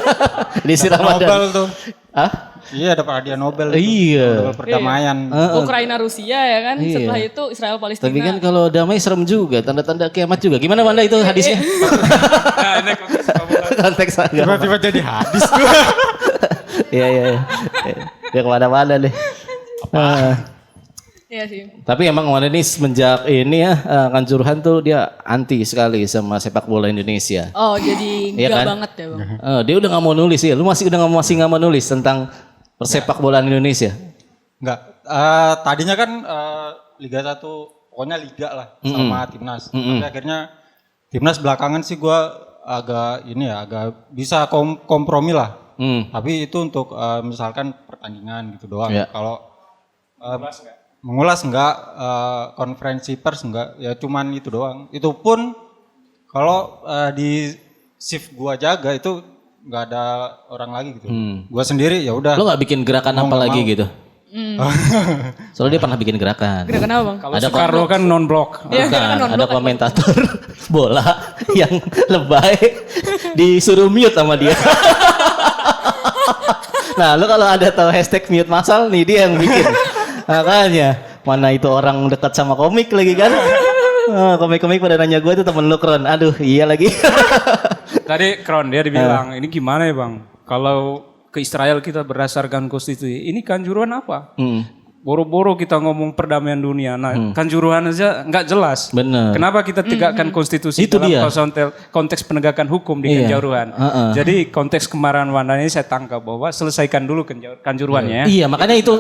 Edisi Ramadan. Nobel tuh. Hah? Iya, dapat hadiah Nobel. Iya. Nobel perdamaian. Ukraina Rusia ya kan. Iya. Setelah itu Israel Palestina. Tapi kan kalau damai serem juga, tanda-tanda kiamat juga. Gimana Wanda itu hadisnya? Nah, ini Konteks agama. Tiba-tiba jadi hadis. Iya. Dia kemana-mana deh. Iya sih. Tapi emang Wanda ini semenjak ini ya, Kanjuruhan tuh dia anti sekali sama sepak bola Indonesia. Oh jadi Iya enggak kan? banget ya bang. Dia udah nggak mau nulis ya. Lu masih nggak mau nulis tentang persepak bolaan Indonesia? Enggak. Tadinya kan Liga 1, pokoknya liga lah sama timnas. Tapi akhirnya timnas belakangan sih gue agak bisa kompromi lah. Tapi itu untuk misalkan pertandingan gitu doang. Ya. Kalau mengulas enggak, konferensi pers enggak, ya cuman itu doang. Itu pun kalau di shift gua jaga itu nggak ada orang lagi gitu. Gua sendiri ya udah. Lo nggak bikin gerakan apa lagi gitu? Soalnya dia pernah bikin gerakan. Gerakan apa bang? kalau Soekarno kan non-blok. Bukan, ada komentator bola yang lebay disuruh mute sama dia. Nah, lo kalau ada tahu hashtag mute masal nih dia yang bikin. Makanya mana itu orang dekat sama komik lagi kan? Komik-komik pada nanya gue itu temen lu Kron. Aduh, iya lagi. Tadi Kron dia dibilang, ini gimana ya bang? Kalau ke Israel kita berdasarkan konstitusi, ini Kanjuruhan apa? Boro-boro kita ngomong perdamaian dunia. Nah, Kanjuruhan aja nggak jelas. Bener. Kenapa kita tegakkan konstitusi Itu dalam dia. konteks penegakan hukum di Kanjuruhan. Jadi konteks kemarahan Wanda ini saya tangkap bahwa selesaikan dulu Kanjuruhannya ya. Iya, makanya itu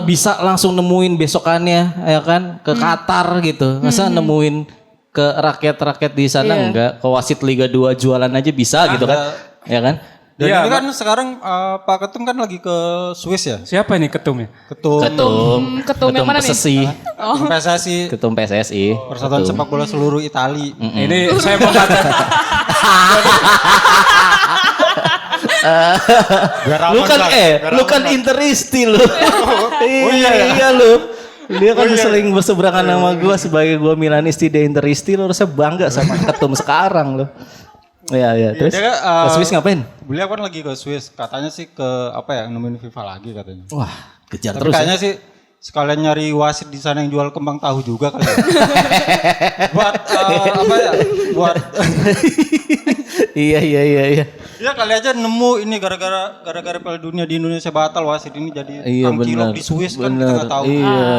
bisa langsung nemuin besokannya ya kan ke Qatar gitu. Masa nemuin ke rakyat-rakyat di sana enggak, ke wasit Liga 2 jualan aja bisa gitu kan. Ya kan? Dan Iya, ini kan sekarang Pak Ketum kan lagi ke Swiss ya. Siapa ini ketumnya? Ketum Ketum yang mana nih? PSSI. PSSI, Ketum PSSI. Persatuan Sepak Bola Seluruh Itali. Ini saya mau kata Lu kan Interisti lu. Iya lu. Dia kan sering berseberangan sama gue sebagai gue Milanisti, dia Interisti, lu harusnya bangga sama Ketum sekarang lu. Iya. Terus Dia, ke Swiss ngapain? Beliau kan lagi ke Swiss, katanya sih ke apa ya, nemuin FIFA lagi katanya. Wah, kejar Tapi terus. kayaknya sih sekalian nyari wasit di sana yang jual kembang tahu juga kali. Ya. Buat apa ya? Buat Iya. ya kali aja nemu ini gara-gara Piala Dunia di Indonesia batal, wasit ini jadi Iya tukang cilok benar. di Swiss kan kita nggak tahu. Iya.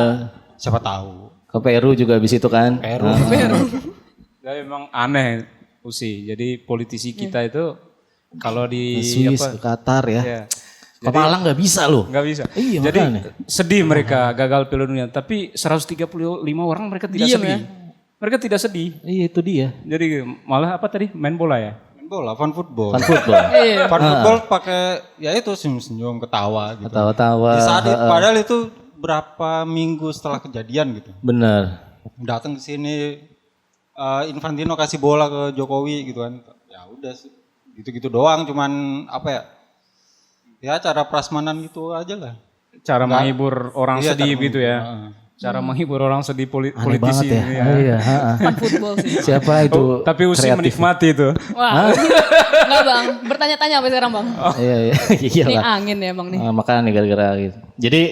Siapa tahu. Ke Peru juga habis itu kan. Peru. ya memang aneh Usi. Jadi politisi kita itu kalau di Swiss, ke Qatar ya. ya, Ke Malang nggak bisa loh. nggak bisa. Iya, Jadi makanya. sedih mereka gagal Piala Dunia. Tapi 135 orang mereka tidak Diam sedih. ya? Mereka tidak sedih. Iya itu dia. Jadi malah apa tadi? Main bola ya? Main bola, fun football. Kan football. Fun football pakai ya itu senyum-senyum ketawa gitu. Tawa-tawa. Di saat padahal itu berapa minggu setelah kejadian gitu. Bener. Datang ke sini Infantino kasih bola ke Jokowi gitu kan. Ya udah sih. Gitu-gitu doang, cuman apa ya? Ya cara prasmanan gitu aja lah. Cara menghibur orang Iya, sedih cara gitu ya. Cara menghibur orang sedih politisi. Banget ya. ini ya. Iya. Fun football sih. Siapa itu? Tapi Usi menikmati itu. Wah, enggak bang, bertanya-tanya apa sekarang bang? Iya. Ini Iyalah. angin ya bang nih. Makanya nih gara-gara gitu. Jadi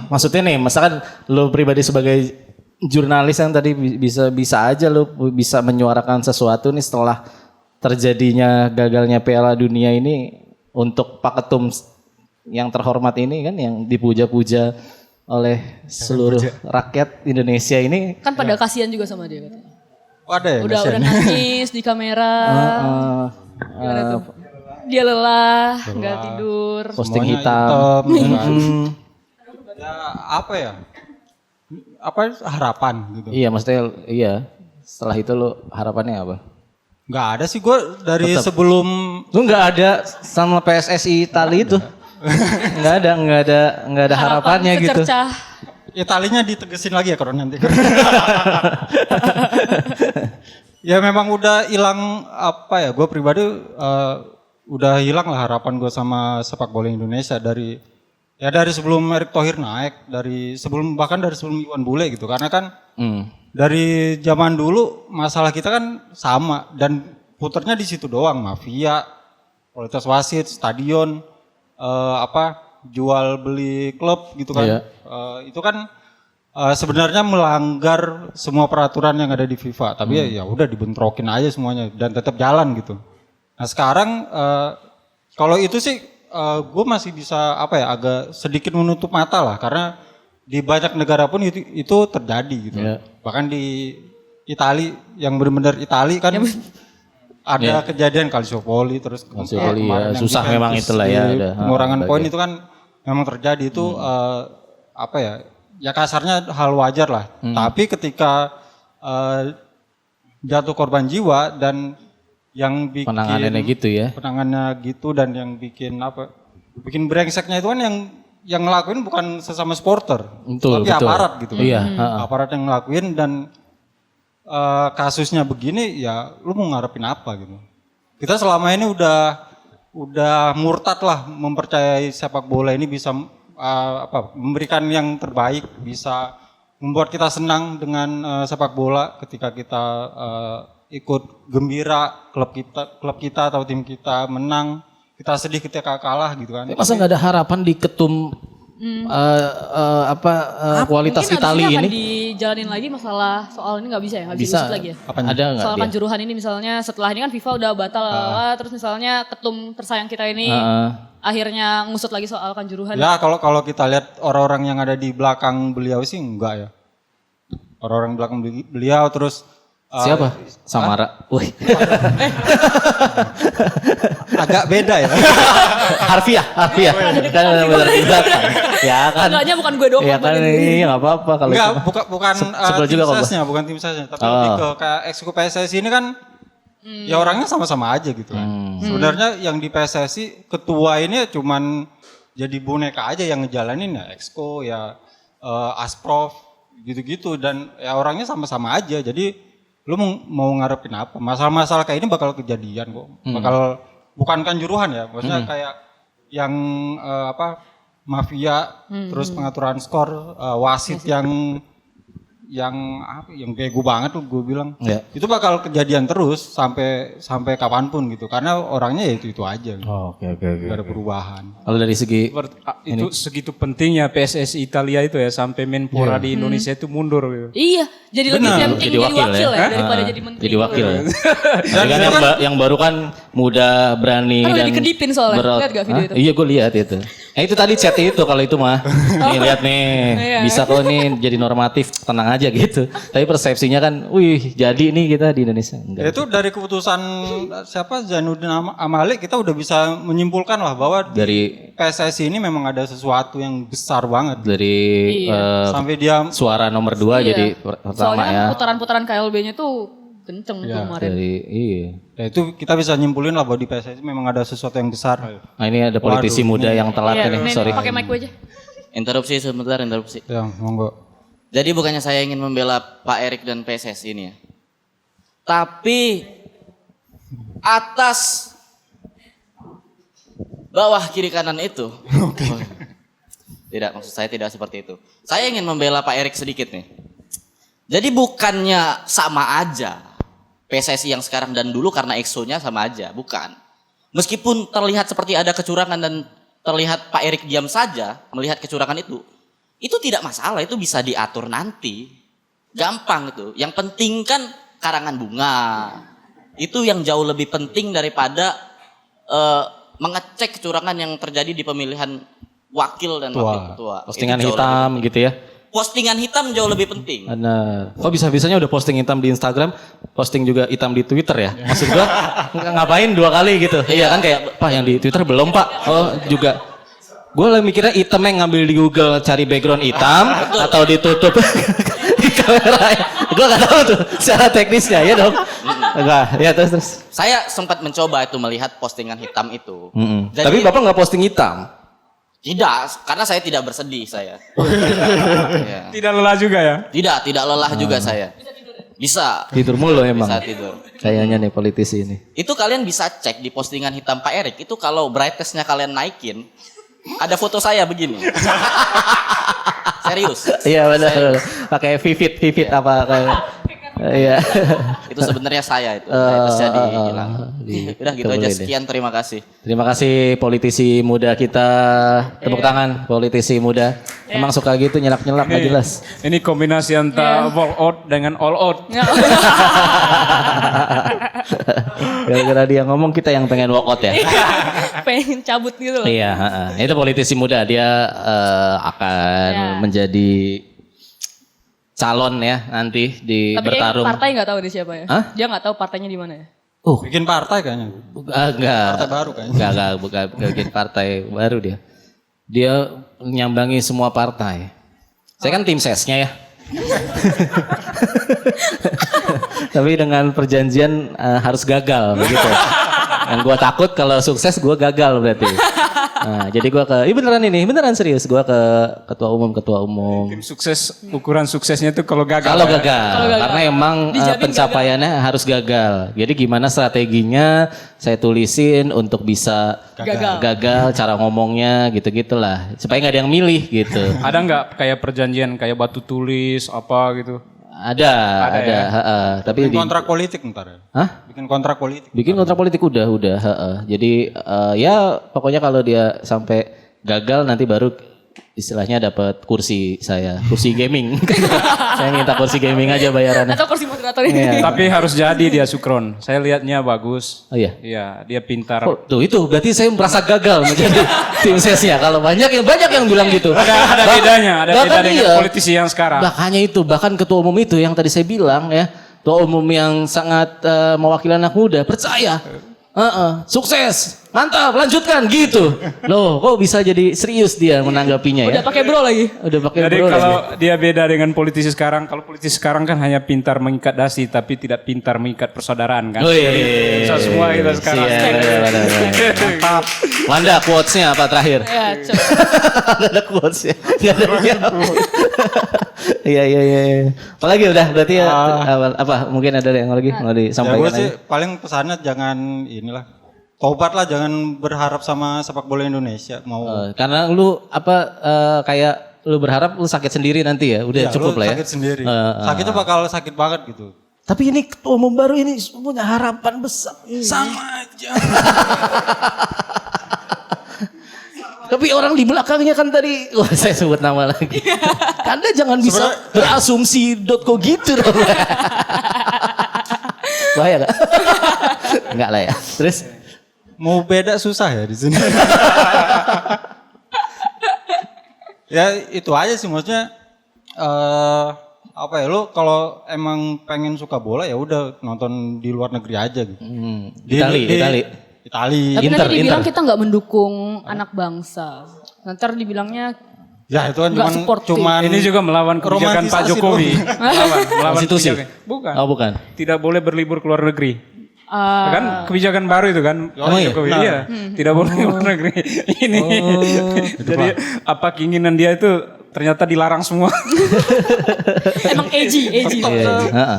maksudnya nih, misalkan lo pribadi sebagai jurnalis yang tadi bisa aja lo bisa menyuarakan sesuatu nih setelah terjadinya gagalnya Piala Dunia ini untuk Pak Ketum yang terhormat ini kan yang dipuja-puja oleh seluruh rakyat Indonesia ini. Kan pada kasihan juga sama dia katanya. Oh, ada ya? Udah nangis di kamera. Gimana tuh? Dia lelah, nggak tidur. Posting Semuanya hitam. Ya apa ya? Apa harapan gitu. Iya maksudnya iya. Setelah itu lo harapannya apa? Nggak ada sih gue dari sebelum Lu nggak ada sama PSSI Itali itu? nggak ada harapannya gitu. Secercah. Italinya ditegesin lagi ya kalau nanti. Ya memang udah hilang apa ya? Gue pribadi udah hilang lah harapan gue sama sepak bola Indonesia dari sebelum Erick Thohir naik, bahkan dari sebelum Iwan Bule gitu. Karena kan dari zaman dulu masalah kita kan sama dan puternya di situ doang, mafia, kualitas wasit, stadion, jual beli klub gitu kan. Iya. Itu kan sebenarnya melanggar semua peraturan yang ada di FIFA, tapi ya udah dibentrokin aja semuanya dan tetap jalan gitu. Nah sekarang kalau itu sih gue masih bisa agak sedikit menutup mata lah karena di banyak negara pun itu terjadi gitu. Yeah. Bahkan di Itali yang benar-benar Itali kan ada kejadian Calciopoli terus Calciopoli kemarin ya, yang susah Juventus memang itulah ya, di ada. pengurangan poin itu kan memang terjadi itu ya kasarnya hal wajar lah. Tapi ketika jatuh korban jiwa dan yang bikin Penanganannya gitu ya. penanganannya gitu dan yang bikin brengseknya itu kan yang ngelakuin bukan sesama supporter, Betul, tapi betul. aparat gitu kan. Iya, Aparat yang ngelakuin dan kasusnya begini ya lu mau ngarepin apa gitu. Kita selama ini udah murtad lah mempercayai sepak bola ini bisa memberikan yang terbaik, bisa membuat kita senang dengan sepak bola ketika kita ikut gembira klub kita atau tim kita menang, kita sedih ketika kalah gitu kan. Masa nggak ada harapan di Ketum kualitas mungkin Itali abis ini. akan dijalanin lagi masalah soal ini nggak bisa ya, nggak Bisa. diusut lagi ya. Ada nggak Soal dia? Kanjuruhan ini misalnya setelah ini kan FIFA udah batal, terus misalnya ketum tersayang kita ini akhirnya ngusut lagi soal Kanjuruhan. Ya kalau kita lihat orang-orang yang ada di belakang beliau sih enggak ya. Orang-orang belakang beliau terus Siapa? Samara. Wih. agak beda ya. Harfiah. Kan benar di belakang. Ya kan. Enggaknya bukan gue doang. Ya kan ini enggak apa-apa kalau Enggak, itu. bukan sebel tim juga kok, sesnya, bukan tim sesnya, tapi lebih ke kayak eksekutif PSSI ini kan ya orangnya sama-sama aja gitu kan. Sebenarnya yang di PSSI ketua ini cuman jadi boneka aja yang ngejalanin ya Exco ya Asprof gitu-gitu dan ya orangnya sama-sama aja. Jadi lu mau ngarepin apa? Masalah-masalah kayak ini bakal kejadian kok. Bakal bukan Kanjuruhan ya, maksudnya kayak yang mafia terus pengaturan skor wasit yang bego banget tuh gue bilang. Ya. Itu bakal kejadian terus sampai kapanpun gitu karena orangnya ya itu aja. Oke. Gak ada perubahan. Kalau dari segi Itu segitu pentingnya PSSI Italia itu ya sampai Menpora di Indonesia itu mundur gitu. Iya, jadi lebih penting jadi wakil ya daripada jadi menteri. jadi wakil. Dan kan yang baru kan muda, berani Kan udah dan dikedipin soalnya. Lihat gak video itu? Iya gue lihat itu. Itu tadi chat itu kalau itu mah. Nih lihat nih, bisa kok nih jadi normatif, tenang aja gitu. Tapi persepsinya kan, wih jadi nih kita di Indonesia. Enggak. Itu dari keputusan siapa Zainuddin Amali kita udah bisa menyimpulkan lah bahwa Dari PSSI ini memang ada sesuatu yang besar banget. dari Sampai dia suara nomor 2 jadi pertama Soalnya ya. kan putaran-putaran KLB-nya tuh kenceng tuh kemarin. Dari ya itu kita bisa nyimpulin lah bahwa di PSSI memang ada sesuatu yang besar. Nah ini ada politisi muda yang telat Iya, ini, nih, sorry. pakai mic gue aja. Interupsi sebentar, interupsi. Ya, monggo. Jadi bukannya saya ingin membela Pak Erik dan PSSI ini ya. Tapi atas bawah kiri kanan itu. Tidak, maksud saya tidak seperti itu. Saya ingin membela Pak Erik sedikit nih. Jadi bukannya sama aja PSSI yang sekarang dan dulu karena EXO-nya sama aja, bukan. Meskipun terlihat seperti ada kecurangan dan terlihat Pak Erik diam saja melihat kecurangan itu tidak masalah, itu bisa diatur nanti. Gampang itu. Yang penting kan karangan bunga. Itu yang jauh lebih penting daripada mengecek kecurangan yang terjadi di pemilihan wakil dan wakil ketua. Postingan Itu jauh hitam gitu ya. Postingan hitam jauh lebih penting. Benar. Kok bisa-bisanya udah posting hitam di Instagram, posting juga hitam di Twitter ya? Maksud gua ngapain 2 kali gitu? Iya kan kayak, Pak yang di Twitter belum Pak. Oh juga. Gue lagi mikirnya hitamnya ngambil di Google cari background hitam atau ditutup di kamera. Gue gak tahu tuh secara teknisnya ya dong. Enggak, ya terus. Saya sempat mencoba itu melihat postingan hitam itu. Jadi- Tapi Bapak nggak posting hitam? Tidak, karena saya tidak bersedih saya. Ya. Tidak lelah juga ya. Tidak lelah juga saya. Bisa. Tidur mulu emang. Bisa tidur. Kayaknya nih politisi ini. Itu kalian bisa cek di postingan hitam Pak Erik. Itu kalau brightness-nya kalian naikin, ada foto saya begini. Serius. Iya benar. Pakai vivid apa kayak. Iya. Itu sebenarnya saya itu. Brightness-nya dihilang. Udah gitu aja. boleh deh. Sekian, terima kasih. Terima kasih politisi muda kita. Tepuk tangan politisi muda. Emang suka gitu nyelak-nyelak nggak jelas. Ini kombinasi antara walk out dengan all out. Gara-gara dia ngomong kita yang pengen walk out ya. Pengen cabut gitu loh. Iya, itu politisi muda dia akan menjadi calon ya nanti di Tapi bertarung. kayaknya partai nggak tahu dia siapa ya. Hah? Dia nggak tahu partainya di mana ya. Bikin partai kayaknya. Enggak. Partai baru kayaknya. Enggak, bukan bikin partai baru dia. Dia nyambangi semua partai. Saya kan tim sesnya ya. Tapi dengan perjanjian harus gagal begitu. Yang gue takut kalau sukses gue gagal berarti. Nah, jadi gue beneran serius. Gue ke ketua umum. Tim sukses, ukuran suksesnya itu kalau gagal. Kalau gagal, karena emang pencapaiannya harus gagal. Jadi gimana strateginya saya tulisin untuk bisa gagal cara ngomongnya gitu-gitulah. Supaya nggak ada yang milih gitu. Ada nggak kayak perjanjian kayak batu tulis apa gitu? Ada. Tapi Bikin kontrak politik ntar ya. Hah? Bikin kontrak politik. Bikin kontrak politik udah. Jadi ya pokoknya kalau dia sampai gagal nanti baru istilahnya dapat kursi gaming. Saya minta kursi gaming aja bayarannya. Atau kursi moderator ini. Iya. Tapi harus jadi dia Sukron. Saya lihatnya bagus. Oh iya. Iya, dia pintar. Oh, tuh itu berarti saya merasa gagal menjadi tim sesnya. Kalau banyak yang bilang gitu. Ada bedanya, ada beda Bahkan dengan iya. politisi yang sekarang. Makanya itu, bahkan ketua umum itu yang tadi saya bilang ya, ketua umum yang sangat mewakili anak muda, percaya. Sukses, mantap, lanjutkan gitu. Loh, kok bisa jadi serius dia menanggapinya ya? Udah pakai bro lagi. Udah pakai Jadi bro kalau lagi. dia beda dengan politisi sekarang, kalau politisi sekarang kan hanya pintar mengikat dasi tapi tidak pintar mengikat persaudaraan kan. Wih, Bisa semua kita sekarang. Iya, benar. Mantap. Wanda quotes-nya apa terakhir? Ya, coba. Ada quotes-nya. Nggak ada yang Iya. Apalagi udah berarti ya apa mungkin ada yang lagi mau Ya disampaikan gue sih aja. paling pesannya jangan inilah. Tobat lah, jangan berharap sama sepak bola Indonesia. Mau Karena lu kayak lu berharap lu sakit sendiri nanti ya. Udah ya, cukup lu lah ya. sakit sendiri. Sakitnya bakal sakit banget gitu. Tapi ini ketua umum baru ini punya harapan besar. Sama aja. Tapi orang di belakangnya kan tadi, wah saya sebut nama lagi. Anda jangan bisa berasumsi.co gitu dong. Bahaya gak? Enggak lah ya. Terus? Mau beda susah ya di sini. Ya itu aja sih maksudnya. Apa ya, lo kalau emang pengen suka bola ya udah nonton di luar negeri aja gitu. Itali. Tapi nanti dibilang Inter. kita nggak mendukung anak bangsa. Nanti dibilangnya Ya itu kan nggak supportif. cuman Ini juga melawan kebijakan Pak romantisasi Jokowi. melawan Konstitusi? kebijakan. Bukan. Oh bukan. Tidak boleh berlibur ke luar negeri. Kan kebijakan baru itu kan Pak iya? Jokowi. Iya, tidak boleh ke luar negeri. Ini. Jadi apa keinginan dia itu ternyata dilarang semua. emang edgy. tetap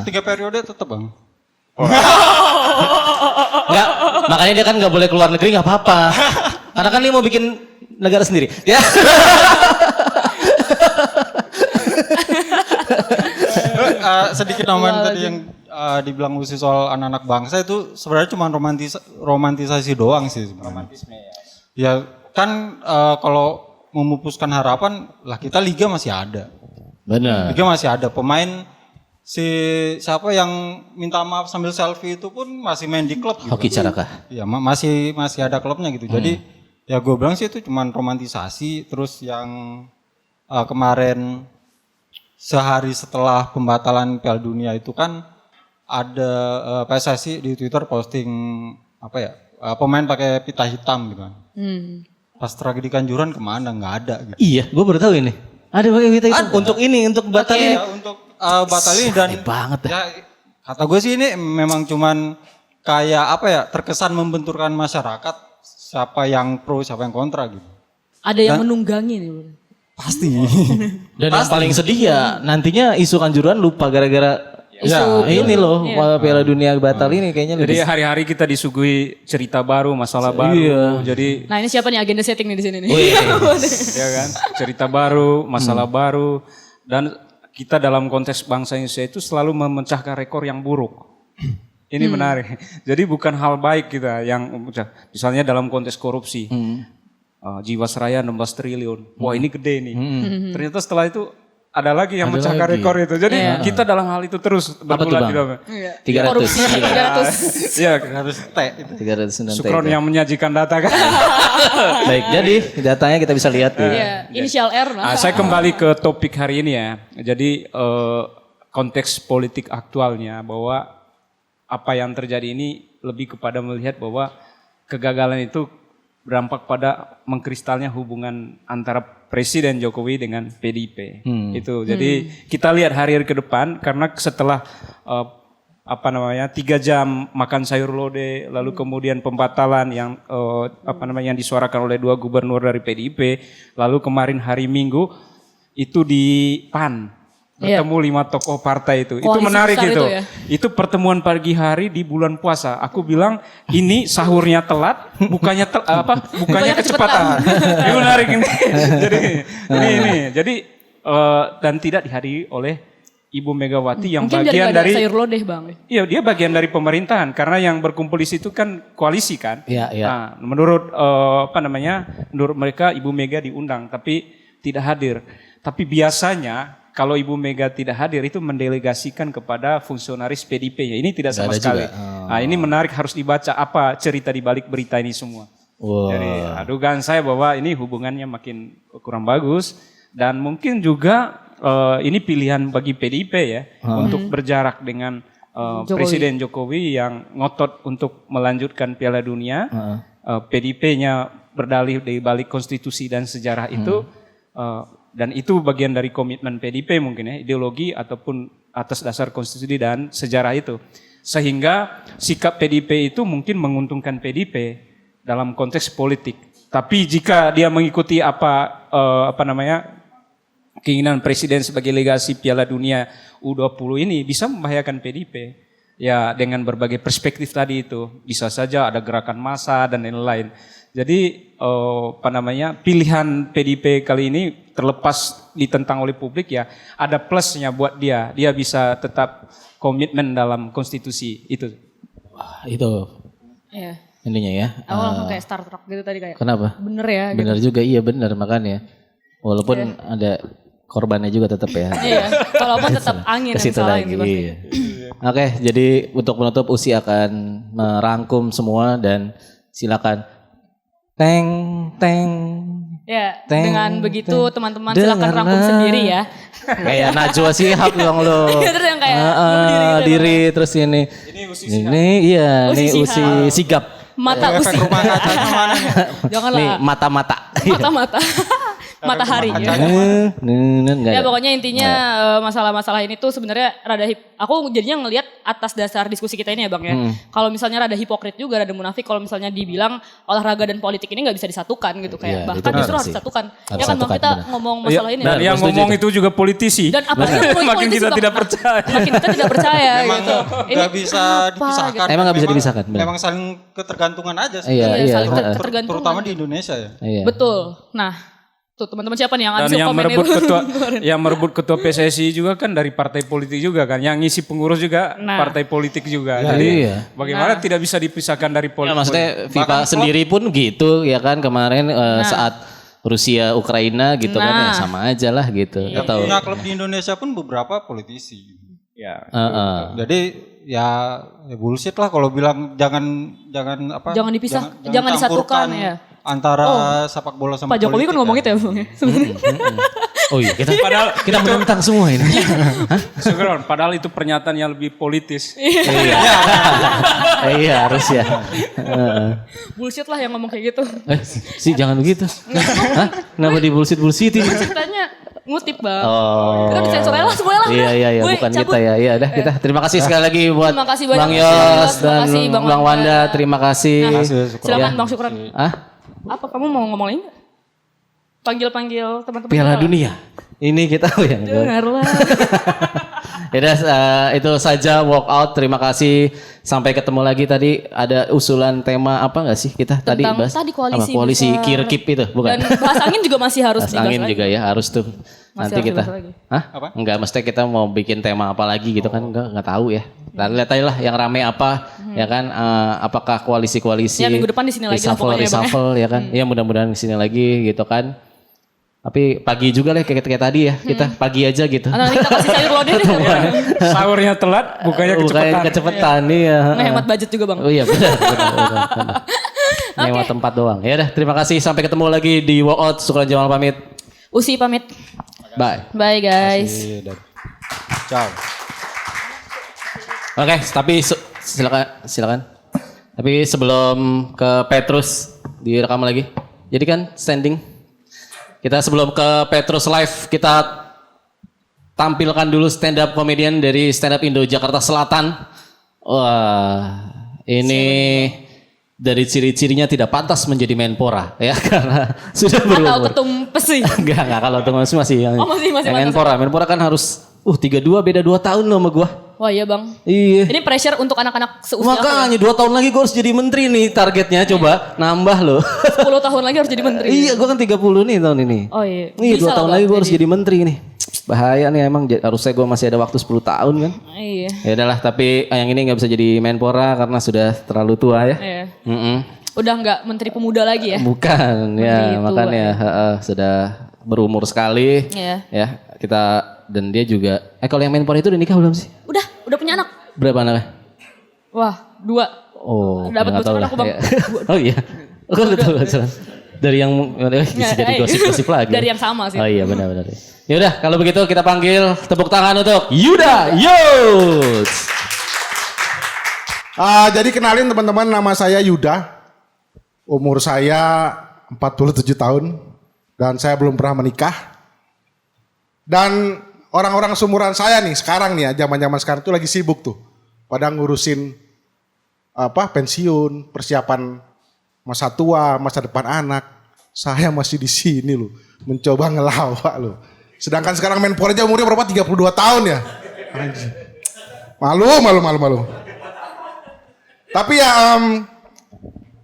3 periode tetap bang. Enggak, makanya dia kan nggak boleh keluar negeri nggak apa-apa. Karena kan dia mau bikin negara sendiri. Ya. Sedikit nambahan tadi yang dibilang Usi soal anak-anak bangsa itu sebenarnya cuma romantisasi doang sih sebenarnya. Ya kan kalau memupuskan harapan lah kita liga masih ada. Benar. Liga masih ada pemain siapa yang minta maaf sambil selfie itu pun masih main di klub gitu. Hoki Caraka. Iya masih ada klubnya gitu. Jadi ya gue bilang sih itu cuma romantisasi. Terus yang kemarin sehari setelah pembatalan Piala Dunia itu kan ada PSSI di Twitter posting apa ya pemain pakai pita hitam gitu kan. Pas tragedi Kanjuruhan kemana nggak ada gitu. Iya, gue baru tahu ini. Ada pakai kita itu untuk batal ini. Ya, untuk batal ini dan banget ya, kata gue sih ini memang cuman kayak apa ya terkesan membenturkan masyarakat siapa yang pro siapa yang kontra gitu. Ada yang menunggangi nih. Pasti. Dan yang paling sedih ya nantinya isu Kanjuruhan lupa gara-gara ini loh Piala Dunia batal ini kayaknya. Jadi hari-hari kita disuguhi cerita baru, masalah baru. Jadi Nah ini siapa nih agenda setting nih di sini nih? ya kan, cerita baru, masalah baru, dan kita dalam konteks bangsa Indonesia itu selalu memecahkan rekor yang buruk. Ini menarik. Jadi bukan hal baik kita yang misalnya dalam konteks korupsi. Jiwasraya 16 triliun. Wah ini gede nih. Ternyata setelah itu ada lagi yang memecahkan rekor itu. Jadi kita dalam hal itu terus bergulat di dalam. 300. Iya harus T itu. 300 Sukron yang menyajikan data kan. Baik, jadi datanya kita bisa lihat tuh. Iya, inisial R lah. Saya kembali ke topik hari ini ya. Jadi konteks politik aktualnya bahwa apa yang terjadi ini lebih kepada melihat bahwa kegagalan itu berdampak pada mengkristalnya hubungan antara Presiden Jokowi dengan PDIP. Itu. Jadi kita lihat hari-hari ke depan karena setelah 3 jam makan sayur lodeh, lalu kemudian pembatalan yang yang disuarakan oleh 2 gubernur dari PDIP, lalu kemarin hari Minggu itu di PAN bertemu 5 tokoh partai itu. Itu menarik itu. Itu pertemuan pagi hari di bulan puasa. Aku bilang ini sahurnya telat, bukannya kecepatan. Ini menarik ini. Jadi dan tidak dihadiri oleh Ibu Megawati yang mungkin bagian dari sayur lodeh bang. Iya dia bagian dari pemerintahan karena yang berkumpul di situ kan koalisi kan. Iya. Nah, menurut menurut mereka Ibu Mega diundang tapi tidak hadir. Tapi biasanya kalau Ibu Mega tidak hadir itu mendelegasikan kepada fungsionaris PDIP. Ini tidak sama sekali. Nah, ini menarik, harus dibaca apa cerita di balik berita ini semua. Wow. Jadi dugaan saya bahwa ini hubungannya makin kurang bagus dan mungkin juga ini pilihan bagi PDIP ya untuk berjarak dengan Presiden Jokowi yang ngotot untuk melanjutkan Piala Dunia. PDIP-nya berdalih di balik konstitusi dan sejarah itu dan itu bagian dari komitmen PDIP mungkin ya, ideologi ataupun atas dasar konstitusi dan sejarah itu. Sehingga sikap PDIP itu mungkin menguntungkan PDIP dalam konteks politik. Tapi jika dia mengikuti keinginan presiden sebagai legasi Piala Dunia U20 ini bisa membahayakan PDIP. Ya dengan berbagai perspektif tadi itu. Bisa saja ada gerakan massa dan lain-lain. Jadi pilihan PDIP kali ini terlepas ditentang oleh publik ya, ada plusnya buat dia. Dia bisa tetap komitmen dalam konstitusi itu. Wah, itu. Iya. Intinya ya. Aku langsung kayak Star Trek gitu tadi kayak. Kenapa? Bener ya. Bener gitu. juga, iya bener makanya. Walaupun ada korbannya juga tetap ya. Iya, walaupun tetap angin yang salah lagi. gitu. Iya. Oke, jadi untuk menutup Usi akan merangkum semua dan silakan. Teng. Ya, Teng, dengan begitu teng. teman-teman silakan rangkum sendiri ya. Kayak Najwa Shihab dong lo. Terus yang kayak berdiri diri terus ini. Ini iya, Usi nih Usi Sigap. Mata usi. Rumah kacanya mana nih? Janganlah. Nih mata-mata. Mata-mata. Matahari ya. Ya pokoknya intinya masalah-masalah ini tuh sebenarnya rada aku jadinya ngelihat atas dasar diskusi kita ini ya Bang ya. Kalau misalnya rada hipokrit juga, rada munafik kalau misalnya dibilang olahraga dan politik ini nggak bisa disatukan gitu kayak. Iya, bahkan justru harus disatukan. Ya kan Bang, kita ngomong masalah ini. Dan yang ngomong itu juga politisi. Dan apalagi makin kita tidak percaya. Makin kita tidak percaya Memang gitu. nggak bisa dipisahkan. Emang nggak bisa dipisahkan, benar. Memang saling ketergantungan aja sih. Iya, saling ketergantungan. Terutama di Indonesia ya. Iya. Betul. Nah, tuh teman-teman siapa nih yang Dan abis yang komen merebut itu? yang merebut ketua PSSI juga kan dari partai politik juga kan, yang ngisi pengurus juga Nah. partai politik juga. Ya, Jadi iya. bagaimana tidak bisa dipisahkan dari Ya, politik? maksudnya FIFA sendiri pun gitu ya kan kemarin saat Rusia Ukraina gitu kan ya sama aja lah gitu. Yang Atau punya klub di Indonesia pun beberapa politisi. Ya. Jadi ya bullshit lah kalau bilang jangan Jangan dipisah, jangan disatukan ya. Antara sepak bola sama Pak Jokowi kan ngomong itu ya Bang ya. Sebenarnya. oh iya kita menentang semua ini. Sugron, padahal itu pernyataan yang lebih politis. Iya harus ya. Bullshit lah yang ngomong kayak gitu. Sih jangan begitu. Hah? Kenapa di bullshit-bullshitin? Ceritanya ngutip Bang. Oh. Kita disensor aja lah semuanya lah. Iya Gue bukan cabut. kita ya. Iya dah kita. Terima kasih sekali lagi buat Terima kasih banyak, Bang Mas Yos Yos. Terima dan kasih, Bang Bang Wanda. Wanda. Terima kasih. Silakan Bang Syukron. Ah? Apa kamu mau ngomong lagi nggak? Panggil teman-teman. Piala kita. Dunia. Ini kita yang Dengarlah. Yaudah itu saja walkout. Terima kasih. Sampai ketemu lagi tadi ada usulan tema apa enggak sih kita tadi Tentang bahas? tadi koalisi Apa, koalisi besar. Kirkip itu bukan? Dan bahas angin juga masih harus Bahas angin juga ya harus tuh. Masih Nanti harus kita. dibahas lagi. Hah? Enggak, mesti kita mau bikin tema apa lagi gitu kan enggak tahu ya. Kita lihat aja lah yang rame apa ya kan apakah koalisi-koalisi Ya, minggu depan di sini lagi lah pokoknya, Bang, ya. reshuffle ya kan. Ya mudah-mudahan di sini lagi gitu kan. Tapi pagi juga lah kayak tadi ya. Kita pagi aja gitu. Nanti kita kasih sayur lodeh nih. Sahurnya telat, bukanya kecepatan. Kecepatan iya. Ngehemat budget juga Bang. Oh iya benar. Nyewa tempat doang. Ya udah terima kasih sampai ketemu lagi di Walkout. Syukron Jamal pamit. Usi pamit. Bye. Bye guys. Ciao. Oke, tapi silakan. Tapi sebelum ke Petrus direkam lagi. Jadi kan standing. Kita sebelum ke Petrus Live kita tampilkan dulu stand up comedian dari Stand Up Indo Jakarta Selatan. Wah, ini dari ciri-cirinya tidak pantas menjadi Menpora ya karena sudah berumur. Atau ketum pesi. Enggak kalau ketum pesi masih yang masih yang pantas. Menpora. Menpora kan harus 32 beda 2 tahun loh sama gua. Wah iya Bang. Iya. Ini pressure untuk anak-anak seusia aku ya. Makanya 2 tahun lagi gue harus jadi menteri nih targetnya coba nambah loh. 10 tahun lagi harus jadi menteri. Iya gue kan 30 nih tahun ini. Oh iya. Nih 2 Bisa tahun lah, lagi Bang, gue harus jadi menteri nih. Bahaya nih emang harusnya gue masih ada waktu 10 tahun kan. Iya. Ya udahlah tapi yang ini gak bisa jadi Menpora karena sudah terlalu tua ya. Iya. Mm-mm. Udah nggak menteri pemuda lagi ya. Bukan ya Menteri tua, makanya sudah berumur sekali. Iya. Ya, kita dan dia juga. Kalau yang menpora itu udah nikah belum sih? Udah punya anak. Berapa anaknya? Wah, 2. Oh, Dapat nggak tahu bocoran lah. aku, Bang. Ya. Oh iya. Oh, betul bocoran. Dari yang bisa jadi gosip-gosip lagi. Dari yang sama sih. Oh iya benar-benar. Ya udah, kalau begitu kita panggil tepuk tangan untuk Yuda Youth. Jadi kenalin teman-teman, nama saya Yuda. Umur saya 47 tahun dan saya belum pernah menikah. Dan orang-orang seumuran saya nih sekarang nih ya, zaman-zaman sekarang tuh lagi sibuk tuh pada ngurusin pensiun, persiapan masa tua, masa depan anak. Saya masih di sini loh, mencoba ngelawak loh. Sedangkan sekarang Menpora aja umurnya berapa? 32 tahun ya. Anjir. Malu. Tapi ya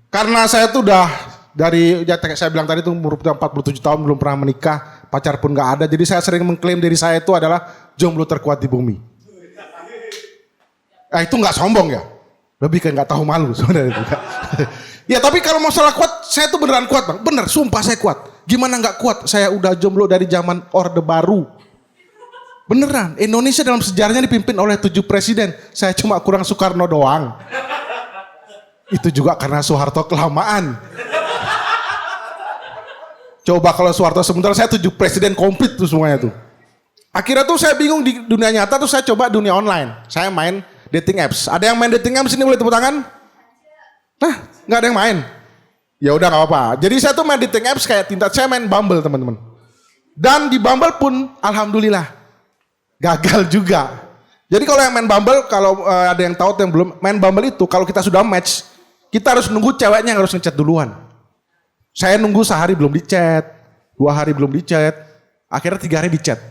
karena saya tuh udah dari saya bilang tadi tuh umur 47 tahun belum pernah menikah, pacar pun gak ada. Jadi saya sering mengklaim diri saya itu adalah jomblo terkuat di bumi. Itu gak sombong ya. Lebih kan gak tahu malu sebenarnya itu. Ya tapi kalau masalah kuat, saya tuh beneran kuat Bang. Bener, sumpah saya kuat. Gimana gak kuat? Saya udah jomblo dari zaman Orde Baru. Beneran, Indonesia dalam sejarahnya dipimpin oleh 7 presiden. Saya cuma kurang Soekarno doang. Itu juga karena Soeharto kelamaan. Coba kalau Soeharto sebentar, saya 7 presiden komplit tuh semuanya tuh. Akhirnya tuh saya bingung di dunia nyata tuh saya coba dunia online. Saya main dating apps. Ada yang main dating apps ini boleh tepuk tangan? Nah, nggak ada yang main. Ya udah nggak apa-apa. Jadi saya tuh main dating apps kayak Tinder. Saya main Bumble teman-teman. Dan di Bumble pun alhamdulillah gagal juga. Jadi kalau yang main Bumble, kalau ada yang tahu atau yang belum, main Bumble itu kalau kita sudah match, kita harus nunggu ceweknya yang harus ngechat duluan. Saya nunggu sehari belum dichat, 2 hari belum dichat, akhirnya 3 hari dichat.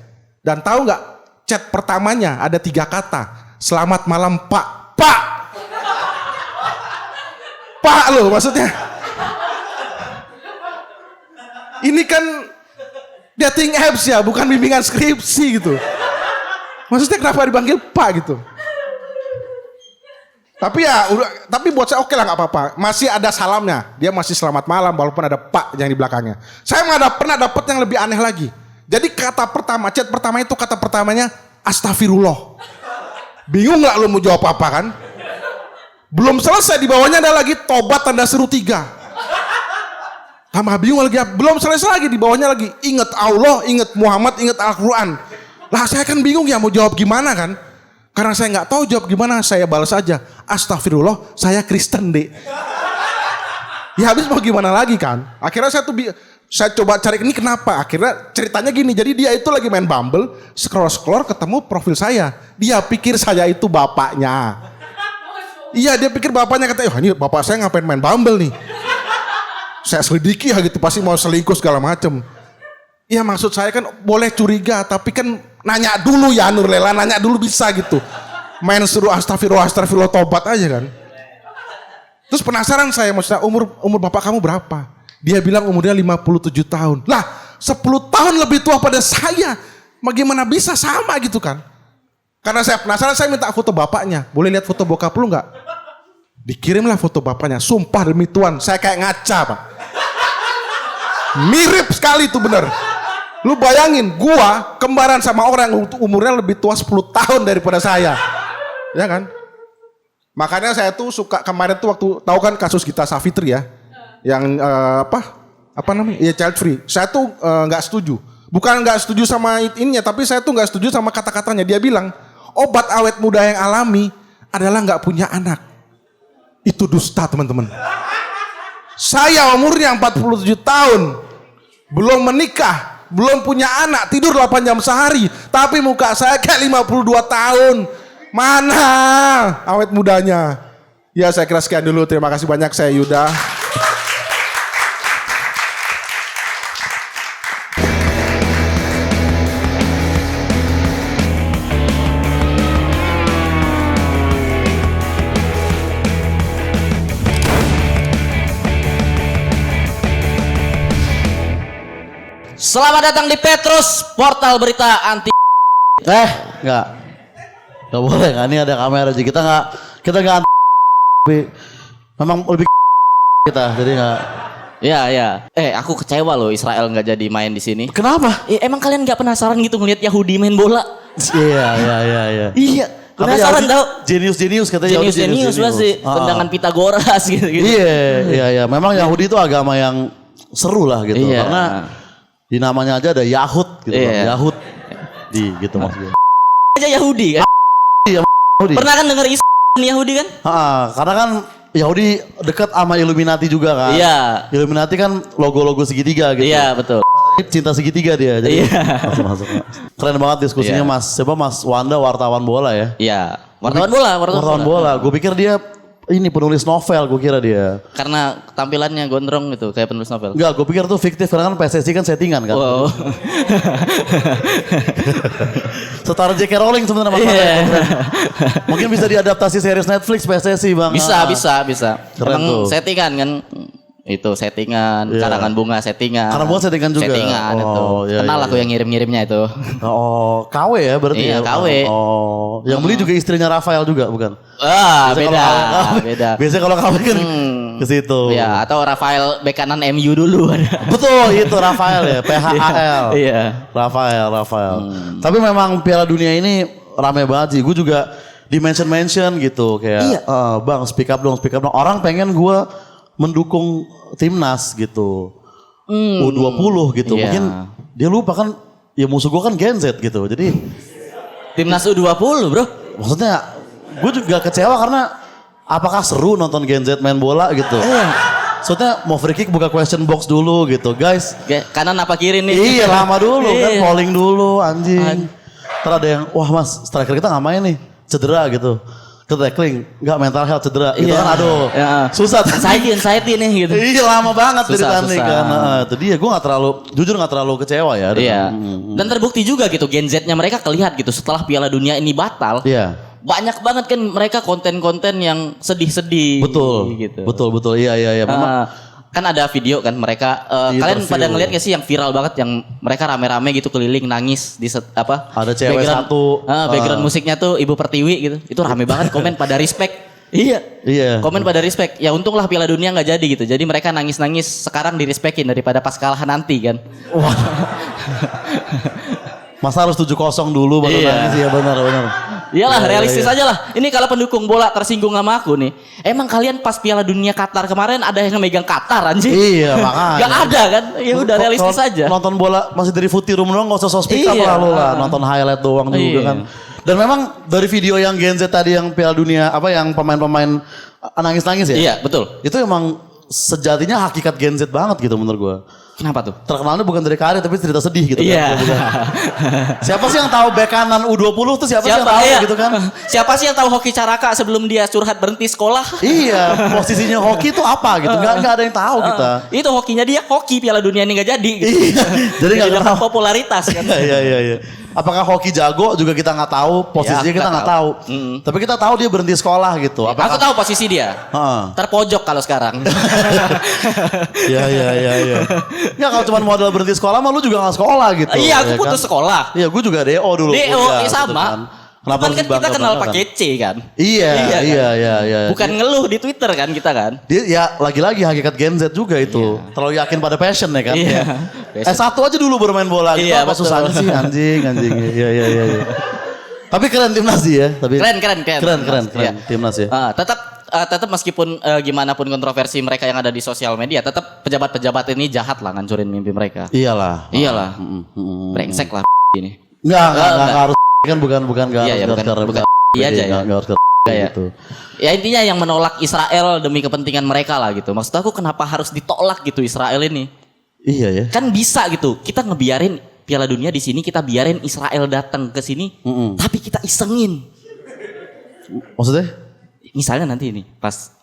Dan tahu nggak, chat pertamanya ada 3 kata. Selamat malam Pak. Pak loh maksudnya. Ini kan dating apps ya, bukan bimbingan skripsi gitu. Maksudnya kenapa dipanggil Pak gitu. Tapi ya, tapi buat saya oke lah nggak apa-apa. Masih ada salamnya, dia masih selamat malam walaupun ada Pak yang di belakangnya. Saya nggak pernah dapet yang lebih aneh lagi. Jadi kata pertama, chat pertama itu kata pertamanya astagfirullah. Bingung nggak lu mau jawab apa kan? Belum selesai di bawahnya ada lagi tobat tanda seru 3. Tambah bingung lagi, belum selesai lagi di bawahnya lagi ingat Allah, ingat Muhammad, ingat Al-Quran. Lah saya kan bingung ya mau jawab gimana kan? Karena saya nggak tahu jawab gimana, saya balas aja astagfirullah, saya Kristen deh. Ya habis mau gimana lagi kan? Akhirnya saya coba cari ini kenapa. Akhirnya ceritanya gini, jadi dia itu lagi main Bumble, scroll ketemu profil saya. Dia pikir saya itu bapaknya. Iya dia pikir bapaknya, katanya, ini bapak saya ngapain main Bumble nih. Saya selidiki ya gitu, pasti mau selingkuh segala macem. Iya maksud saya kan boleh curiga, tapi kan nanya dulu ya Nurlela, nanya dulu bisa gitu. Main suruh astagfirullah tobat aja kan. Terus penasaran saya, maksudnya umur bapak kamu berapa? Dia bilang umurnya 57 tahun. Lah 10 tahun lebih tua pada saya. Bagaimana bisa sama gitu kan? Karena saya penasaran, saya minta foto bapaknya. Boleh lihat foto bokap lu gak? Dikirimlah foto bapaknya. Sumpah demi Tuhan, saya kayak ngaca Pak. Mirip sekali tuh bener. Lu bayangin, gua kembaran sama orang yang umurnya lebih tua 10 tahun daripada saya. Ya kan? Makanya saya tuh suka kemarin tuh waktu, tahu kan kasus Gita Savitri ya. Yang apa namanya? Ya child free. Saya tuh nggak setuju. Bukan nggak setuju sama ininya, tapi saya tuh nggak setuju sama kata-katanya. Dia bilang obat awet muda yang alami adalah nggak punya anak. Itu dusta teman-teman. Saya umurnya 47 tahun, belum menikah, belum punya anak, tidur 8 jam sehari, tapi muka saya kayak 52 tahun. Mana awet mudanya? Ya saya kira sekian dulu. Terima kasih banyak, saya Yuda. Selamat datang di Petrus, portal berita anti. Enggak boleh, nggak, ini ada kamera aja. Kita nggak memang lebih kita, jadi nggak. Iya. Aku kecewa loh Israel nggak jadi main di sini. Kenapa? Emang kalian nggak penasaran gitu ngelihat Yahudi main bola? Iya. Iya. Penasaran tau? Jenius katanya. Jenius pasti. Tendangan Pitagoras gitu. Iya. Memang Yahudi itu agama yang seru lah gitu. Iya. Karena di namanya aja ada Yahud gitu. Iya. Yahud. Gitu maksudnya. Aja Yahudi kan? Yahudi. Pernah kan denger Yahudi kan? Karena kan Yahudi dekat sama Illuminati juga kan. Iya. Illuminati kan logo-logo segitiga gitu. Iya betul. Cinta segitiga dia. Jadi Iya. masuk. Keren banget diskusinya Iya. Mas Wanda wartawan bola ya. Iya. Wartawan bola. Gue pikir dia ini penulis novel, gue kira dia. Karena tampilannya gondrong gitu kayak penulis novel. Enggak, gue pikir tuh fiktif karena kan PSSI kan settingan kan. Wow. Setara J.K. Rowling sebenarnya Mas Wanda. Mungkin bisa diadaptasi series Netflix PSSI Bang. Bisa. Keren Emang tuh. settingan kan. Itu settingan, Iya. karangan bunga settingan. Karangan bunga settingan juga? Settingan Oh, itu. iya, Kenal iya, aku yang ngirim-ngirimnya itu. Oh, KW ya berarti Iya, ya? KW. Oh, yang beli juga istrinya Rafael juga bukan? Beda. Biasanya kalau KW kan ke situ. Ya, atau Rafael bek kanan MU dulu. Betul, itu Rafael ya, PHAL. Iya. Rafael. Tapi memang Piala Dunia ini rame banget sih. Gue juga di mention gitu kayak, Bang speak up dong. Orang pengen gue mendukung timnas gitu. U20 gitu. Iya. Mungkin dia lupa kan, ya musuh gue kan Gen Z gitu. Jadi Timnas U20 bro. maksudnya gue juga kecewa karena apakah seru nonton Gen Z main bola gitu. Maksudnya mau free kick buka question box dulu gitu guys. Kanan apa kiri nih? Iya lama dulu kan, Iya. polling dulu anjing. Ntar ada yang, wah mas striker kita ngapain nih? Cedera gitu. Ke tackling, enggak mental health cedera. Gitu Iya. kan aduh, Ya. susah. Anxiety nih gitu. Iya lama banget Susah, ceritanya susah. kan. Itu dia, gue jujur gak terlalu kecewa ya. Iya. Dan terbukti juga gitu Gen Z-nya mereka kelihat gitu setelah Piala Dunia ini batal. Iya. Banyak banget kan mereka konten-konten yang sedih-sedih. Betul, Gitu. betul. Iya. Memang. Kan ada video kan mereka Di kalian interview. pada ngeliat gak sih yang viral banget yang mereka rame-rame gitu keliling nangis di Ada cewek background- satu, background musiknya tuh Ibu Pertiwi gitu. Itu rame banget komen pada respect. Iya. Komen Komen pada respect. Ya untunglah Piala Dunia nggak jadi gitu. Jadi mereka nangis-nangis sekarang di respectin daripada pas kalah nanti kan. Masa harus 7-0 dulu baru Iya. nangis ya benar. Iyalah Iya, realistis aja lah. Ini kalau pendukung bola tersinggung sama aku nih. Emang kalian pas Piala Dunia Qatar kemarin ada yang megang Qatar anjing? Iya makanya. Gak ada kan? Ya udah realistis Kalau aja. Nonton bola masih dari footy room doang gak usah speak up Iya. lah lu lah. Nonton highlight doang juga Iya. kan. Dan memang dari video yang Gen Z tadi yang Piala Dunia yang pemain-pemain nangis-nangis ya. Iya betul. Itu emang sejatinya hakikat Gen Z banget gitu menurut gua. Kenapa tuh? Terkenalnya bukan dari karir tapi cerita sedih gitu Iya. kan. Siapa sih yang tahu bek kanan U20 tuh siapa sih yang tahu Iya. gitu kan? Siapa sih yang tahu Hoki Caraka sebelum dia curhat berhenti sekolah? Iya, posisinya hoki itu apa gitu. Nggak ada yang tahu kita. Itu hokinya dia, hoki Piala Dunia ini nggak jadi. Gitu. Iya. Jadi nggak dapat tahu. popularitas kan. Iya. Apakah hoki jago juga kita nggak tahu, posisinya Ya, kita nggak tahu. Tapi kita tahu dia berhenti sekolah gitu. Aku tahu posisi dia. Heeh. Terpojok kalau sekarang. Iya. Ya kalau cuma modal berhenti sekolah mah lu juga nggak sekolah gitu. Iya, aku ya putus kan? sekolah. Iya, gue juga DO dulu. DO kuliah, ya sama. gitu kan. Kenapa Bukan harus kan kita kenal dibangga-banggakan? pakai C kan? Iya. kan? Bukan ngeluh di Twitter kan kita kan? Dia ya lagi-lagi hakikat Gen Z juga itu. Terlalu yakin pada passion ya kan. Iya. S1 aja dulu baru main bola gitu. Iya, Apa betul. susahnya sih anjing. Iya. Tapi keren timnas sih ya. Tapi Keren. Keren Iya. timnas ya. Tetap meskipun gimana pun kontroversi mereka yang ada di sosial media, tetap pejabat-pejabat ini jahat lah ngancurin mimpi mereka. Iyalah. Brengsek lah ini. Enggak Enggak. harus kan bukan Iya, bukan iya aja ya. Enggak harus Ya. gitu. Ya intinya yang menolak Israel demi kepentingan mereka lah gitu. Maksud aku kenapa harus ditolak gitu Israel ini? Iya ya. Kan bisa gitu. Kita ngebiarin Piala Dunia di sini, kita biarin Israel datang ke sini, tapi kita isengin. Maksudnya? Misalnya nanti ini pas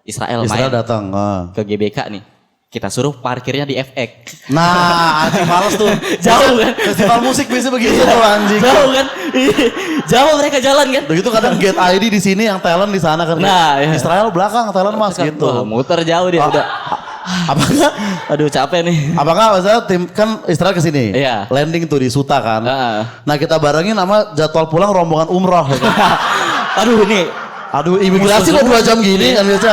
Israel main datang. ke GBK nih, kita suruh parkirnya di FX. Nah, anjing males tuh. Jauh kan? Festival musik biasa begitu tuh anjing. Jauh kan? Jauh mereka jalan kan? Begitu kadang get ID di sini yang talent di sana kan. Nah, iya. Israel belakang talent Mas Wah, gitu. muter jauh dia udah. Apakah Aduh capek nih. maksudnya tim kan Israel ke sini. Iya. Landing tuh di Suta kan. Heeh. Nah, kita barengin sama jadwal pulang rombongan umroh ya kan. Aduh ini Aduh, imigrasi kok 2 jam gini kan biasa.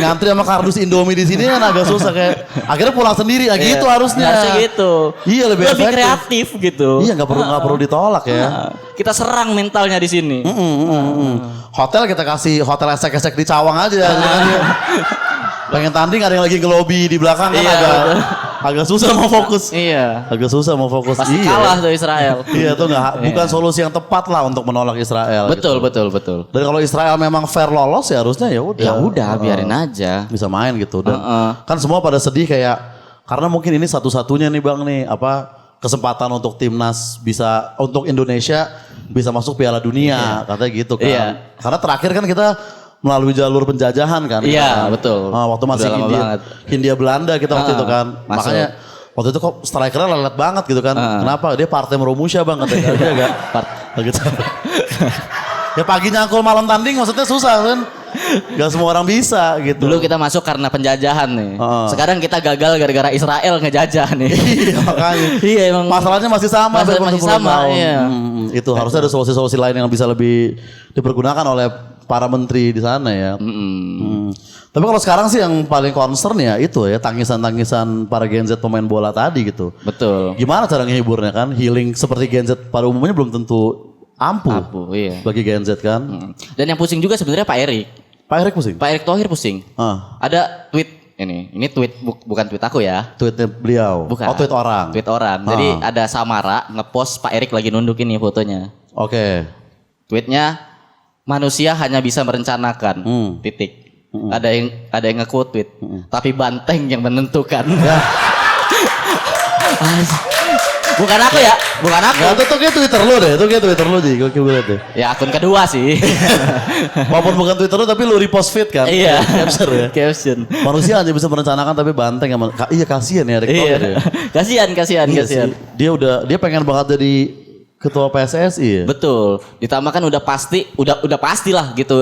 Ngantri sama kardus Indomie di sini kan agak susah kayak. Akhirnya pulang sendiri, gitu harusnya. Harusnya gitu. Iya lebih efektif. kreatif gitu. Iya nggak perlu ditolak ya. Kita serang mentalnya di sini. Hotel kita kasih hotel esek-esek di Cawang aja. Pengen tanding ada yang lagi ngelobi di belakang kan agak susah mau fokus. Iya. Agak susah mau fokus. Pasti kalah tuh Israel. Iya tuh bukan solusi yang tepat lah untuk menolak Israel. Betul, gitu. betul. Dan kalau Israel memang fair lolos ya harusnya ya udah. Ya udah, biarin aja. Bisa main gitu. Dan kan semua pada sedih kayak karena mungkin ini satu-satunya nih Bang nih kesempatan untuk timnas bisa untuk Indonesia bisa masuk Piala Dunia katanya gitu kan. Iya. Karena terakhir kan kita melalui jalur penjajahan kan. Iya, betul. Waktu masih Hindia Belanda kita waktu itu kan. Masuk. Makanya waktu itu kok strikernya lelet banget gitu kan. Kenapa? Dia partai Romusha Bang katanya. Dia agak gitu. Ya pagi nyangkul malam tanding maksudnya susah kan. Gak semua orang bisa gitu. Dulu kita masuk karena penjajahan nih. Sekarang kita gagal gara-gara Israel ngejajah nih. Iya makanya. Iya emang. Masalahnya masih sama. Masih sama. Iya. Itu harusnya ada solusi-solusi lain yang bisa lebih dipergunakan oleh para menteri di sana ya. Tapi kalau sekarang sih yang paling concern ya itu ya tangisan-tangisan para Gen Z pemain bola tadi gitu. Betul. Gimana cara ngehiburnya kan? Healing seperti Gen Z pada umumnya belum tentu ampuh iya. bagi Gen Z kan. Dan yang pusing juga sebenarnya Pak Erik. Pak Erik pusing? Pak Erik Thohir pusing. Ada tweet ini tweet bukan tweet aku ya. Tweetnya beliau? Bukan. Oh tweet orang? Tweet orang. Jadi ada Samara ngepost Pak Erik lagi nunduk ini fotonya. Oke. Tweetnya manusia hanya bisa merencanakan. Titik. Ada yang nge-quote tweet. Tapi banteng yang menentukan. Bukan aku ya, bukan aku. Nggak, itu kayak Twitter lu deh, itu kayak Twitter lu Ji, gue liat deh. Ya akun kedua sih. Walaupun bukan Twitter lu tapi lu repost feed kan. Iya. Capture ya. Caption. Manusia hanya bisa merencanakan tapi banteng yang iya kasihan ya Erick Thohir ya. Kasihan. Dia pengen banget jadi ketua PSSI ya. Betul. Ditambah kan udah pastilah gitu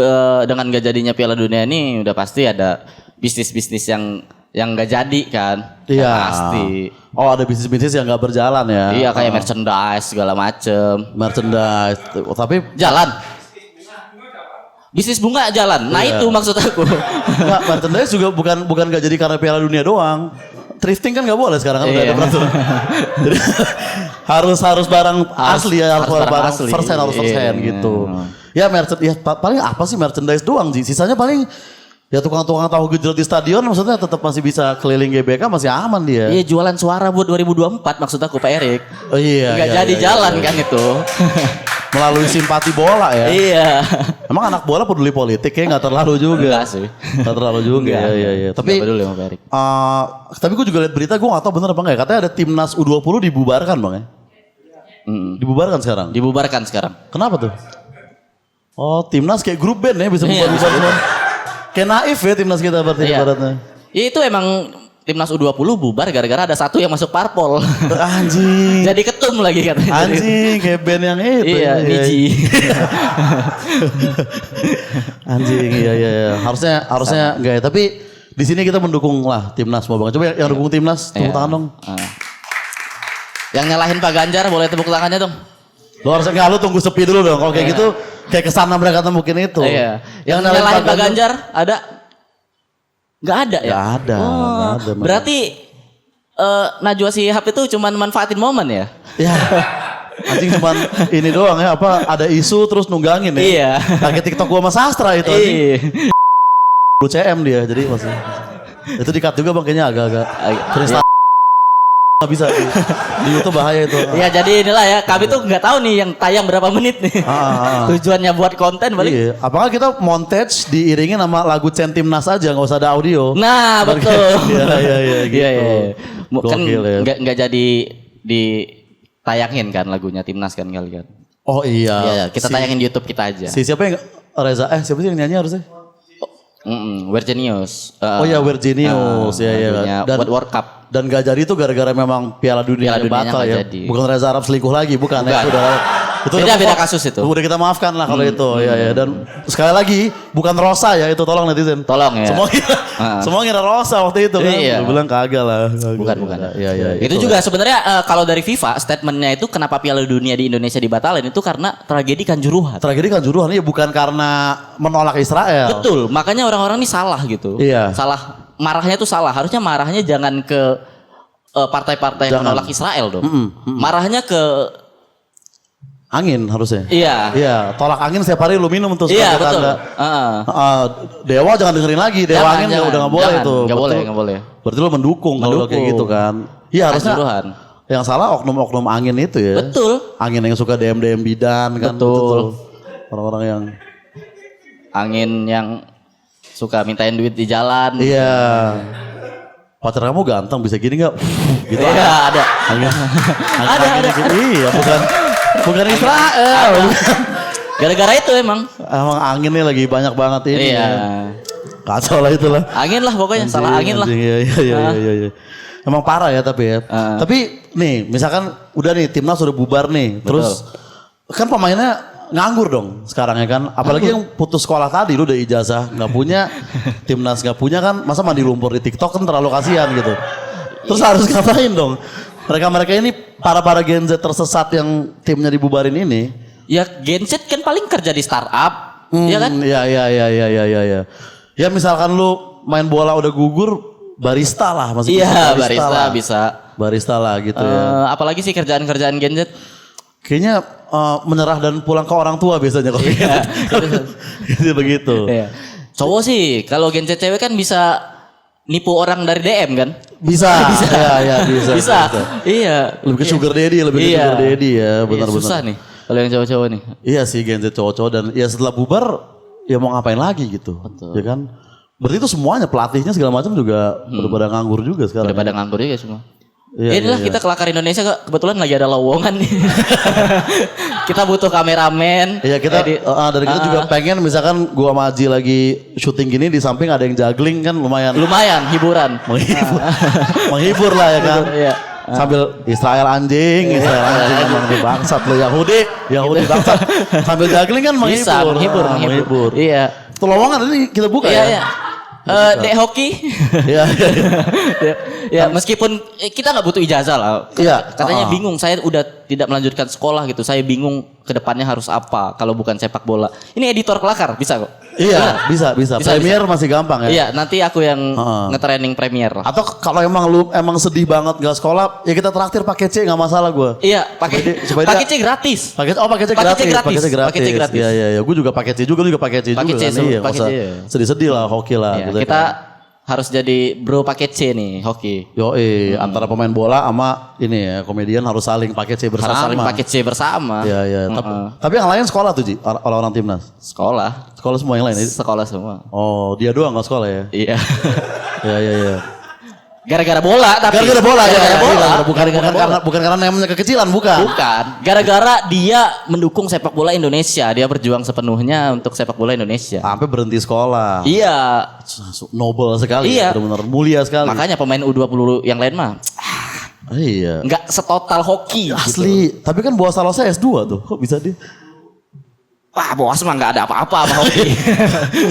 dengan gak jadinya Piala Dunia ini udah pasti ada bisnis-bisnis yang gak jadi kan. Iya. Pasti. Oh ada bisnis-bisnis yang gak berjalan ya. Iya kayak merchandise segala macem. Merchandise. Tapi jalan. Bisnis bunga jalan. Nah itu maksud aku. Enggak, merchandise juga bukan gak jadi karena Piala Dunia doang. Thrifting kan gak boleh sekarang kan udah ada peraturan. Jadi harus barang asli ya, harus barang asli. first hand gitu. Ya paling apa sih merchandise doang Ji. Sisanya paling ya tukang-tukang tahu gejrot di stadion maksudnya tetap masih bisa keliling GBK masih aman dia. Iya jualan suara buat 2024 maksud aku Pak Erik. Oh iya. Gak jadi jalan kan itu. Melalui simpati bola ya. Iya. Emang anak bola peduli politik ya nggak terlalu juga. Enggak sih. Nggak terlalu juga. Iya. Tapi peduli sama Pak Erik. Tapi gue juga lihat berita gue nggak tahu bener apa enggak ya. Katanya ada timnas U20 dibubarkan bang ya. Dibubarkan sekarang. Dibubarkan sekarang. Kenapa tuh? Oh timnas kayak grup band ya bisa bubar-bubar semua. Kayak naif ya timnas kita berarti ibaratnya. Ya itu emang timnas U20 bubar gara-gara ada satu yang masuk parpol. Anjing. Jadi ketum lagi katanya. Anjing kayak band yang itu. Iya, biji. Anjing iya. Harusnya enggak ya. Tapi di sini kita mendukung lah timnas mau banget. Coba yang dukung timnas tepuk tangan dong. Yang nyalahin Pak Ganjar boleh tepuk tangannya dong. Lo harusnya nggak lu tunggu sepi dulu dong. Kalau kayak gitu kayak kesana mereka mungkin itu. Iya. Yang nyalahin Pak Ganjar ada? Nggak ada ya? Nggak ada. Berarti Najwa Shihab itu cuma manfaatin momen ya? Ya. Anjing cuman ini doang ya ada isu terus nunggangin ya. Iya. Pakai TikTok gua sama Sastra itu anjing. Lu CM dia jadi masih. Itu di-cut juga bang kayaknya agak-agak. Nggak bisa di YouTube bahaya itu. Iya jadi inilah ya kami tuh nggak tahu nih yang tayang berapa menit nih. Tujuannya buat konten balik. Iya. Apakah kita montage diiringin sama lagu Centimnas aja nggak usah ada audio. Nah betul. Iya gitu. Iya. Kan ya. nggak jadi ditayangin kan lagunya Timnas kan kali kan. Oh iya. Iya kita tayangin di YouTube kita aja. Siapa yang Reza siapa sih yang nyanyi harusnya? Virginius. Oh ya Virginius ya. Dan buat World Cup. Dan gak jadi itu gara-gara memang Piala Dunia batal ya. Jadi. Bukan Reza Arab selingkuh lagi, bukan. Ya, Beda kasus itu. Udah kita maafkan lah kalau itu. Ya. Dan sekali lagi bukan Rosa ya itu, tolong netizen. Tolong ya. Semua ngira Rosa waktu itu kan. Iya. Lu bilang kagak lah. Bukan. Iya. Itu juga sebenarnya kalau dari FIFA statementnya itu kenapa Piala Dunia di Indonesia dibatalin itu karena tragedi Kanjuruhan. Tragedi Kanjuruhan ya bukan karena menolak Israel. Betul, makanya orang-orang ini salah gitu. Iya. Salah, marahnya tuh salah. Harusnya marahnya jangan ke partai-partai yang menolak Israel dong. Marahnya ke angin harusnya. Iya. Tolak angin setiap hari lu minum tuh. Iya, betul. Dewa jangan dengerin lagi. Dewa angin udah gak boleh tuh. Gak boleh. Berarti lu mendukung kalau kayak gitu kan. Iya harusnya. Kanjuruhan. Yang salah oknum-oknum angin itu ya. Betul. Angin yang suka DM bidan kan. Betul. Orang-orang yang. Angin yang suka mintain duit di jalan. Iya. Pacar kamu ganteng bisa gini gak? Gitu Iya, ada. Ada. Iya bukan Israel. Gara-gara itu emang anginnya lagi banyak banget ini. Iya. Kacau lah itulah. Angin lah pokoknya, salah angin lah. Iya. Emang parah ya tapi ya. Tapi nih misalkan udah nih timnas udah bubar nih. Terus kan pemainnya nganggur dong sekarang ya kan. Apalagi yang putus sekolah tadi lu udah ijazah nggak punya. Timnas nggak punya kan. Masa mandi lumpur di TikTok kan terlalu kasihan gitu. Terus harus ngapain dong? Mereka ini para Gen Z tersesat yang timnya dibubarin ini. Ya Gen Z kan paling kerja di startup. Iya kan? Iya. Ya misalkan lu main bola udah gugur. Barista lah masih barista lah. Bisa. Barista lah gitu ya. Apalagi sih kerjaan-kerjaan Gen Z? Kayaknya menyerah dan pulang ke orang tua biasanya kalau gitu. Begitu. Iya. Cowok sih kalau Gen Z cewek kan bisa nipu orang dari DM kan? Bisa. Bisa. Iya. Lebih ke sugar daddy, ya, benar-benar. Susah nih kalau yang cowok-cowok nih. Iya sih Gen Z cowok-cowok dan ya setelah bubar ya mau ngapain lagi gitu. Betul. Ya kan? Berarti itu semuanya pelatihnya segala macam juga udah pada nganggur juga sekarang. Udah pada nganggur juga semua. Inilah kita kelakar Indonesia kebetulan lagi ada lowongan nih. Kita butuh kameramen. Iya kita dari kita juga pengen misalkan gua sama Aji lagi syuting gini di samping ada yang juggling kan lumayan. Hiburan. Menghibur lah ya kan. Iya. Sambil Israel anjing emang di bangsat lo Yahudi bangsat. Sambil juggling kan menghibur. Iya. Itu lowongan ini kita buka ya. Dek hoki. Ya meskipun kita nggak butuh ijazah lah. Iya. Katanya bingung, saya udah tidak melanjutkan sekolah gitu. Saya bingung ke depannya harus apa kalau bukan sepak bola. Ini editor kelakar bisa kok. Iya, bisa. Premier masih gampang ya. Iya, nanti aku yang nge-training Premier lah. Atau kalau emang sedih banget gak sekolah, ya kita traktir paket C nggak masalah gue. Iya, paket C gratis. Paket C gratis. Iya. Gue juga paket C juga, lu juga paket C juga. Iya, sedih-sedih lah, hoki lah. Iya, kita harus jadi bro paket C nih, hoki. Antara pemain bola sama ini ya, komedian harus saling paket C bersama. Harus saling paket C bersama. Iya. Tapi yang lain sekolah tuh Ji, orang-orang timnas. Sekolah semua yang lain. Sekolah semua. Oh, dia doang gak sekolah ya? Iya. Iya. Gara-gara bola tapi. Gara-gara bola. Bukan karena namanya kekecilan, bukan. Gara-gara dia mendukung sepak bola Indonesia. Dia berjuang sepenuhnya untuk sepak bola Indonesia. Sampai berhenti sekolah. Iya. Noble sekali. Iya. Benar-benar mulia sekali. Makanya pemain U20 yang lain mah. Iya. Enggak setotal hoki. Asli. Gitu. Tapi kan Boas Salosa S2 tuh. Kok bisa dia? Wah, Boas mah enggak ada apa-apa sama hoki.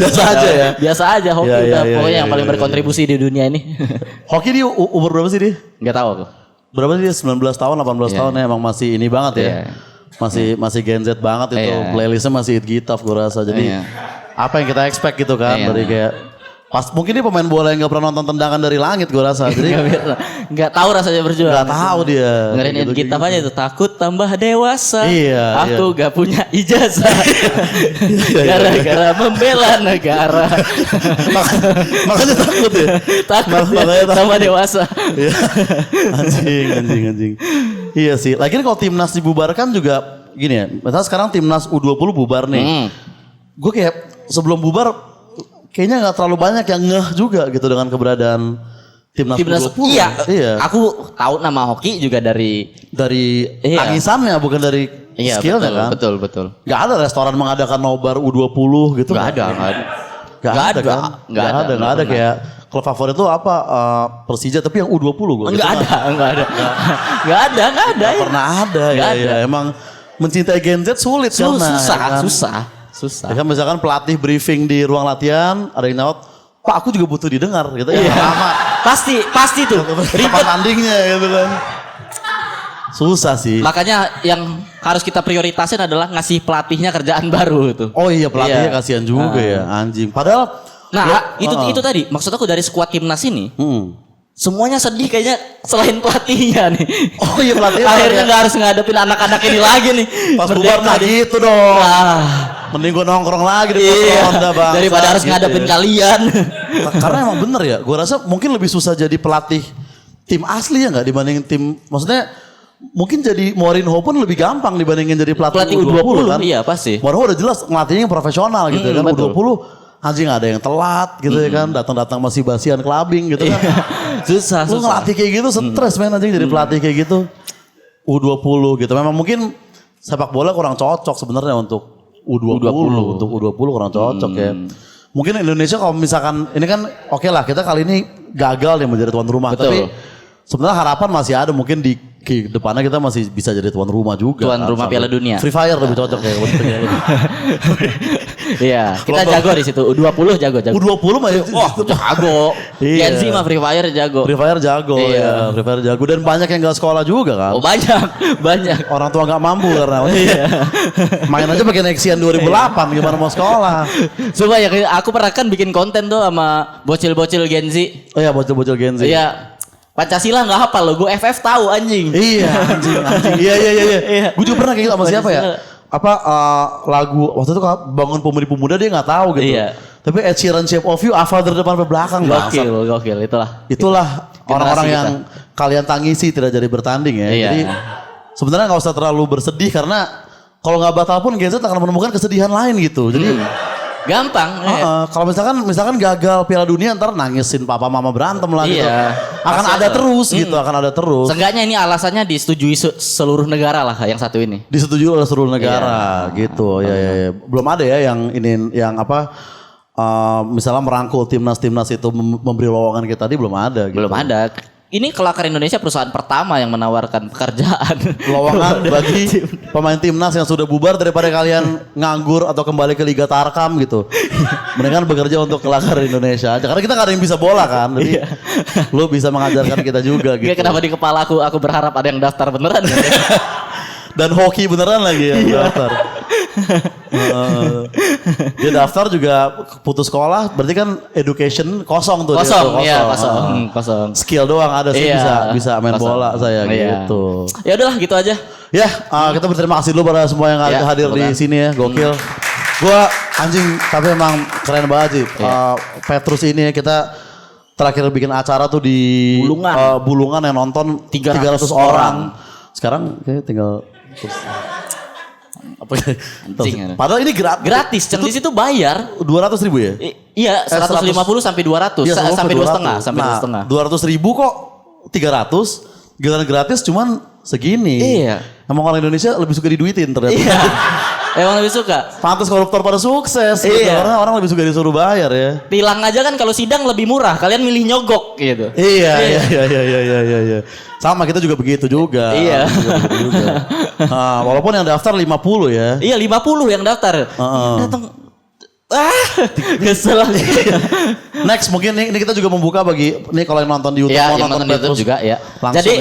Biasa aja ya. Biasa aja hoki pokoknya yang paling berkontribusi di dunia ini. Hoki dia umur berapa sih dia? Enggak tahu aku. Berapa sih dia? 19 tahun, 18 tahun ya emang masih ini banget ya. Masih Gen Z banget itu. Playlistnya masih It Gitaf gue rasa. Jadi apa yang kita expect gitu kan dari kayak mungkin dia pemain bola yang gak pernah nonton tendangan dari langit gue rasa. Jadi gak tahu rasanya berjuang. Gak tahu dia. Dengerin It Gitaf aja itu, takut tambah dewasa. Iya. Aku gak punya ijazah. Gara-gara membela negara. Makanya takut ya. Takut tambah dewasa. Anjing. Iya sih. Lagian kalau timnas dibubarkan juga gini ya. Misalnya sekarang timnas U20 bubar nih. Gue kayak sebelum bubar kayaknya gak terlalu banyak yang ngeh juga gitu dengan keberadaan timnas U20. Iya. Aku tahu nama hoki juga dari tangisannya bukan dari skillnya kan. Betul. Gak ada restoran mengadakan nobar U20 gitu. Gak ada. Gak ada kayak klub favorit itu apa Persija tapi yang U20 gue. Gak ada. Gak ada. Pernah ada ya. Emang mencintai Gen Z sulit karena, susah. Ya kan misalkan pelatih briefing di ruang latihan, ada yang nyaut, Pak aku juga butuh didengar gitu ya. Lama. Pasti tuh. Ribet tandingnya gitu kan. Susah sih. Makanya yang harus kita prioritasin adalah ngasih pelatihnya kerjaan baru itu. Oh iya pelatihnya kasihan juga ya anjing. Padahal itu tadi maksud aku dari skuad timnas ini. Semuanya sedih kayaknya selain pelatihnya nih. Oh iya pelatihnya. Akhirnya nggak harus ngadepin anak-anak ini lagi nih. Pas bubar nah gitu dong. Mending gue nongkrong lagi di Honda bang. Daripada harus ngadepin kalian. Karena emang bener ya. Gue rasa mungkin lebih susah jadi pelatih tim asli ya nggak dibandingin tim. Maksudnya mungkin jadi Mourinho pun lebih gampang dibandingin jadi pelatih U20 kan. Iya pasti. Mourinho udah jelas ngelatihnya yang profesional gitu kan. Betul. U20 anjing ada yang telat gitu ya kan. Datang-datang masih basian clubbing gitu kan. Susah. Lu ngelatih kayak gitu stres men anjing jadi pelatih kayak gitu. U20 gitu. Memang mungkin sepak bola kurang cocok sebenarnya untuk U20. Untuk U20 kurang cocok ya. Mungkin Indonesia kalau misalkan ini kan oke lah kita kali ini gagal nih menjadi tuan rumah. Betul. Tapi sebenarnya harapan masih ada mungkin di depannya kita masih bisa jadi tuan rumah juga. Tuan rumah Piala Dunia. Free Fire lebih cocok ya. Iya, kita jago di situ. U20 jago. U20 mah Jago. Iya. Gen Z mah Free Fire jago. Free Fire jago ya. Free Fire jago dan banyak yang gak sekolah juga kan. Oh banyak. Orang tua gak mampu karena main aja pakai Nexian 2008 gimana mau sekolah. Coba ya aku pernah kan bikin konten tuh sama bocil-bocil Gen Z. Oh iya bocil-bocil Gen Z. Iya. Pancasila nggak hafal loh, gue FF tahu anjing. Iya anjing. Iya. Gue juga pernah kayak gitu sama siapa ya? Apa lagu waktu itu Bangun Pemuda dia nggak tahu gitu. Iya. Tapi Ed Sheeran Shape of You hafal dari depan sampai belakang. Gokil Itulah orang-orang yang kalian tangisi tidak jadi bertanding ya. Iya. Jadi sebenarnya nggak usah terlalu bersedih karena kalau nggak batal pun Gen Z akan menemukan kesedihan lain gitu. Jadi gampang. kalau misalkan gagal Piala Dunia ntar nangisin papa mama berantem lah gitu. Akan ada terus gitu, akan ada terus. Seenggaknya ini alasannya disetujui seluruh negara lah yang satu ini. Disetujui oleh seluruh negara gitu. Ya. Belum ada ya yang apa misalnya merangkul timnas itu memberi lowongan kita tadi belum ada gitu. Belum ada. Ini Kelakar Indonesia perusahaan pertama yang menawarkan pekerjaan. Lowongan bagi pemain timnas yang sudah bubar daripada kalian nganggur atau kembali ke Liga Tarkam gitu. Mendingan bekerja untuk Kelakar Indonesia aja. Karena kita gak ada yang bisa bola kan. Jadi lu bisa mengajarkan kita juga gitu. Kenapa di kepala aku berharap ada yang daftar beneran. Dan hoki beneran lagi yang daftar. Dia daftar juga putus sekolah, berarti kan education kosong tuh. Kosong. Skill doang ada sih bisa main bola saya gitu. Ya udahlah gitu aja. Ya kita berterima kasih dulu pada semua yang hadir di sini ya, gokil. Gua anjing tapi emang keren banget sih. Petrus ini kita terakhir bikin acara tuh di Bulungan yang nonton 300 orang. Sekarang kayak tinggal padahal ini gratis. Di situ bayar 200.000 ya? Iya, 150 sampai 200 sampai 2,5 200.000 kok 300 giliran gratis cuman segini. Iya. Emang orang Indonesia lebih suka diduitin ternyata. Iya. Emang lebih suka. Pantas koruptor pada sukses. Gitu. Karena orang lebih suka disuruh bayar ya. Tilang aja kan kalau sidang lebih murah. Kalian milih nyogok gitu. Iya. Sama kita juga begitu juga. Iya. Walaupun yang daftar 50 ya. Iya 50 yang daftar. Datang. Kesel. Next mungkin ini kita juga membuka bagi ini kalau yang nonton di YouTube. Iya yang nonton di YouTube juga ya. Jadi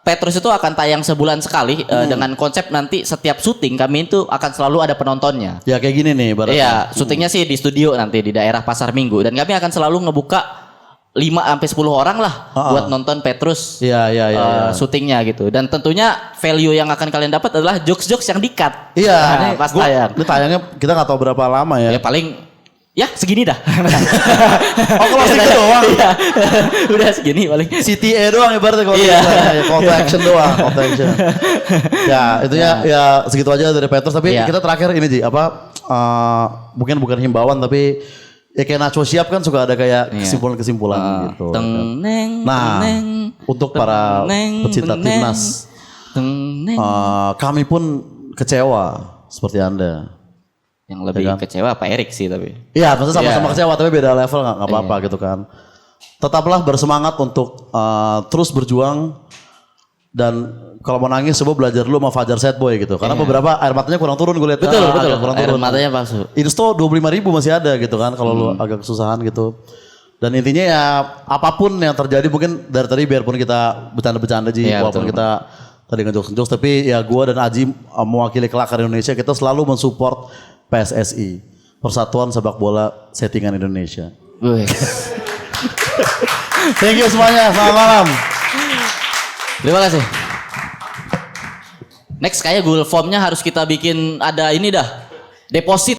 Petrus itu akan tayang sebulan sekali dengan konsep nanti setiap syuting kami itu akan selalu ada penontonnya. Ya kayak gini nih baratnya. Iya, syutingnya sih di studio nanti di daerah Pasar Minggu dan kami akan selalu ngebuka 5 sampai 10 orang lah buat nonton Petrus. Iya. Syutingnya gitu. Dan tentunya value yang akan kalian dapat adalah jokes-jokes yang di-cut. Iya, pas tayang. Ini tayangnya kita nggak tahu berapa lama ya. Ya paling segini dah. Kalau segitu doang. Iya. Udah segini paling. CTA doang ibaratnya kalau call to action doang, call to action. Ya, itu ya segitu aja dari Petrus tapi kita terakhir ini Ji, mungkin bukan himbauan tapi ya kayak Nacho Siap kan suka ada kayak kesimpulan-kesimpulan gitu. Nah, untuk para pecinta timnas kami pun kecewa seperti Anda. Yang lebih kecewa Pak Erik sih tapi. Iya, maksudnya sama-sama kecewa tapi beda level nggak apa-apa gitu kan. Tetaplah bersemangat untuk terus berjuang Dan kalau mau nangis coba belajar dulu sama Fajar Sad Boy gitu. Karena beberapa air matanya kurang turun gue lihat. Betul. Kurang Air turun. matanya palsu. Insto 25.000 masih ada gitu kan kalau lu agak kesusahan gitu. Dan intinya ya apapun yang terjadi mungkin dari tadi biarpun kita bercanda-bercanda Ji, Iya, walaupun kita tadi ngejokes-ngejokes tapi ya gue dan Aji mewakili kelakar Indonesia kita selalu mensupport PSSI. Persatuan Sepak Bola Settingan Indonesia. Wih. Thank you semuanya, selamat malam. Terima kasih. Next kayak Google Formnya harus kita bikin ada ini dah. Deposit.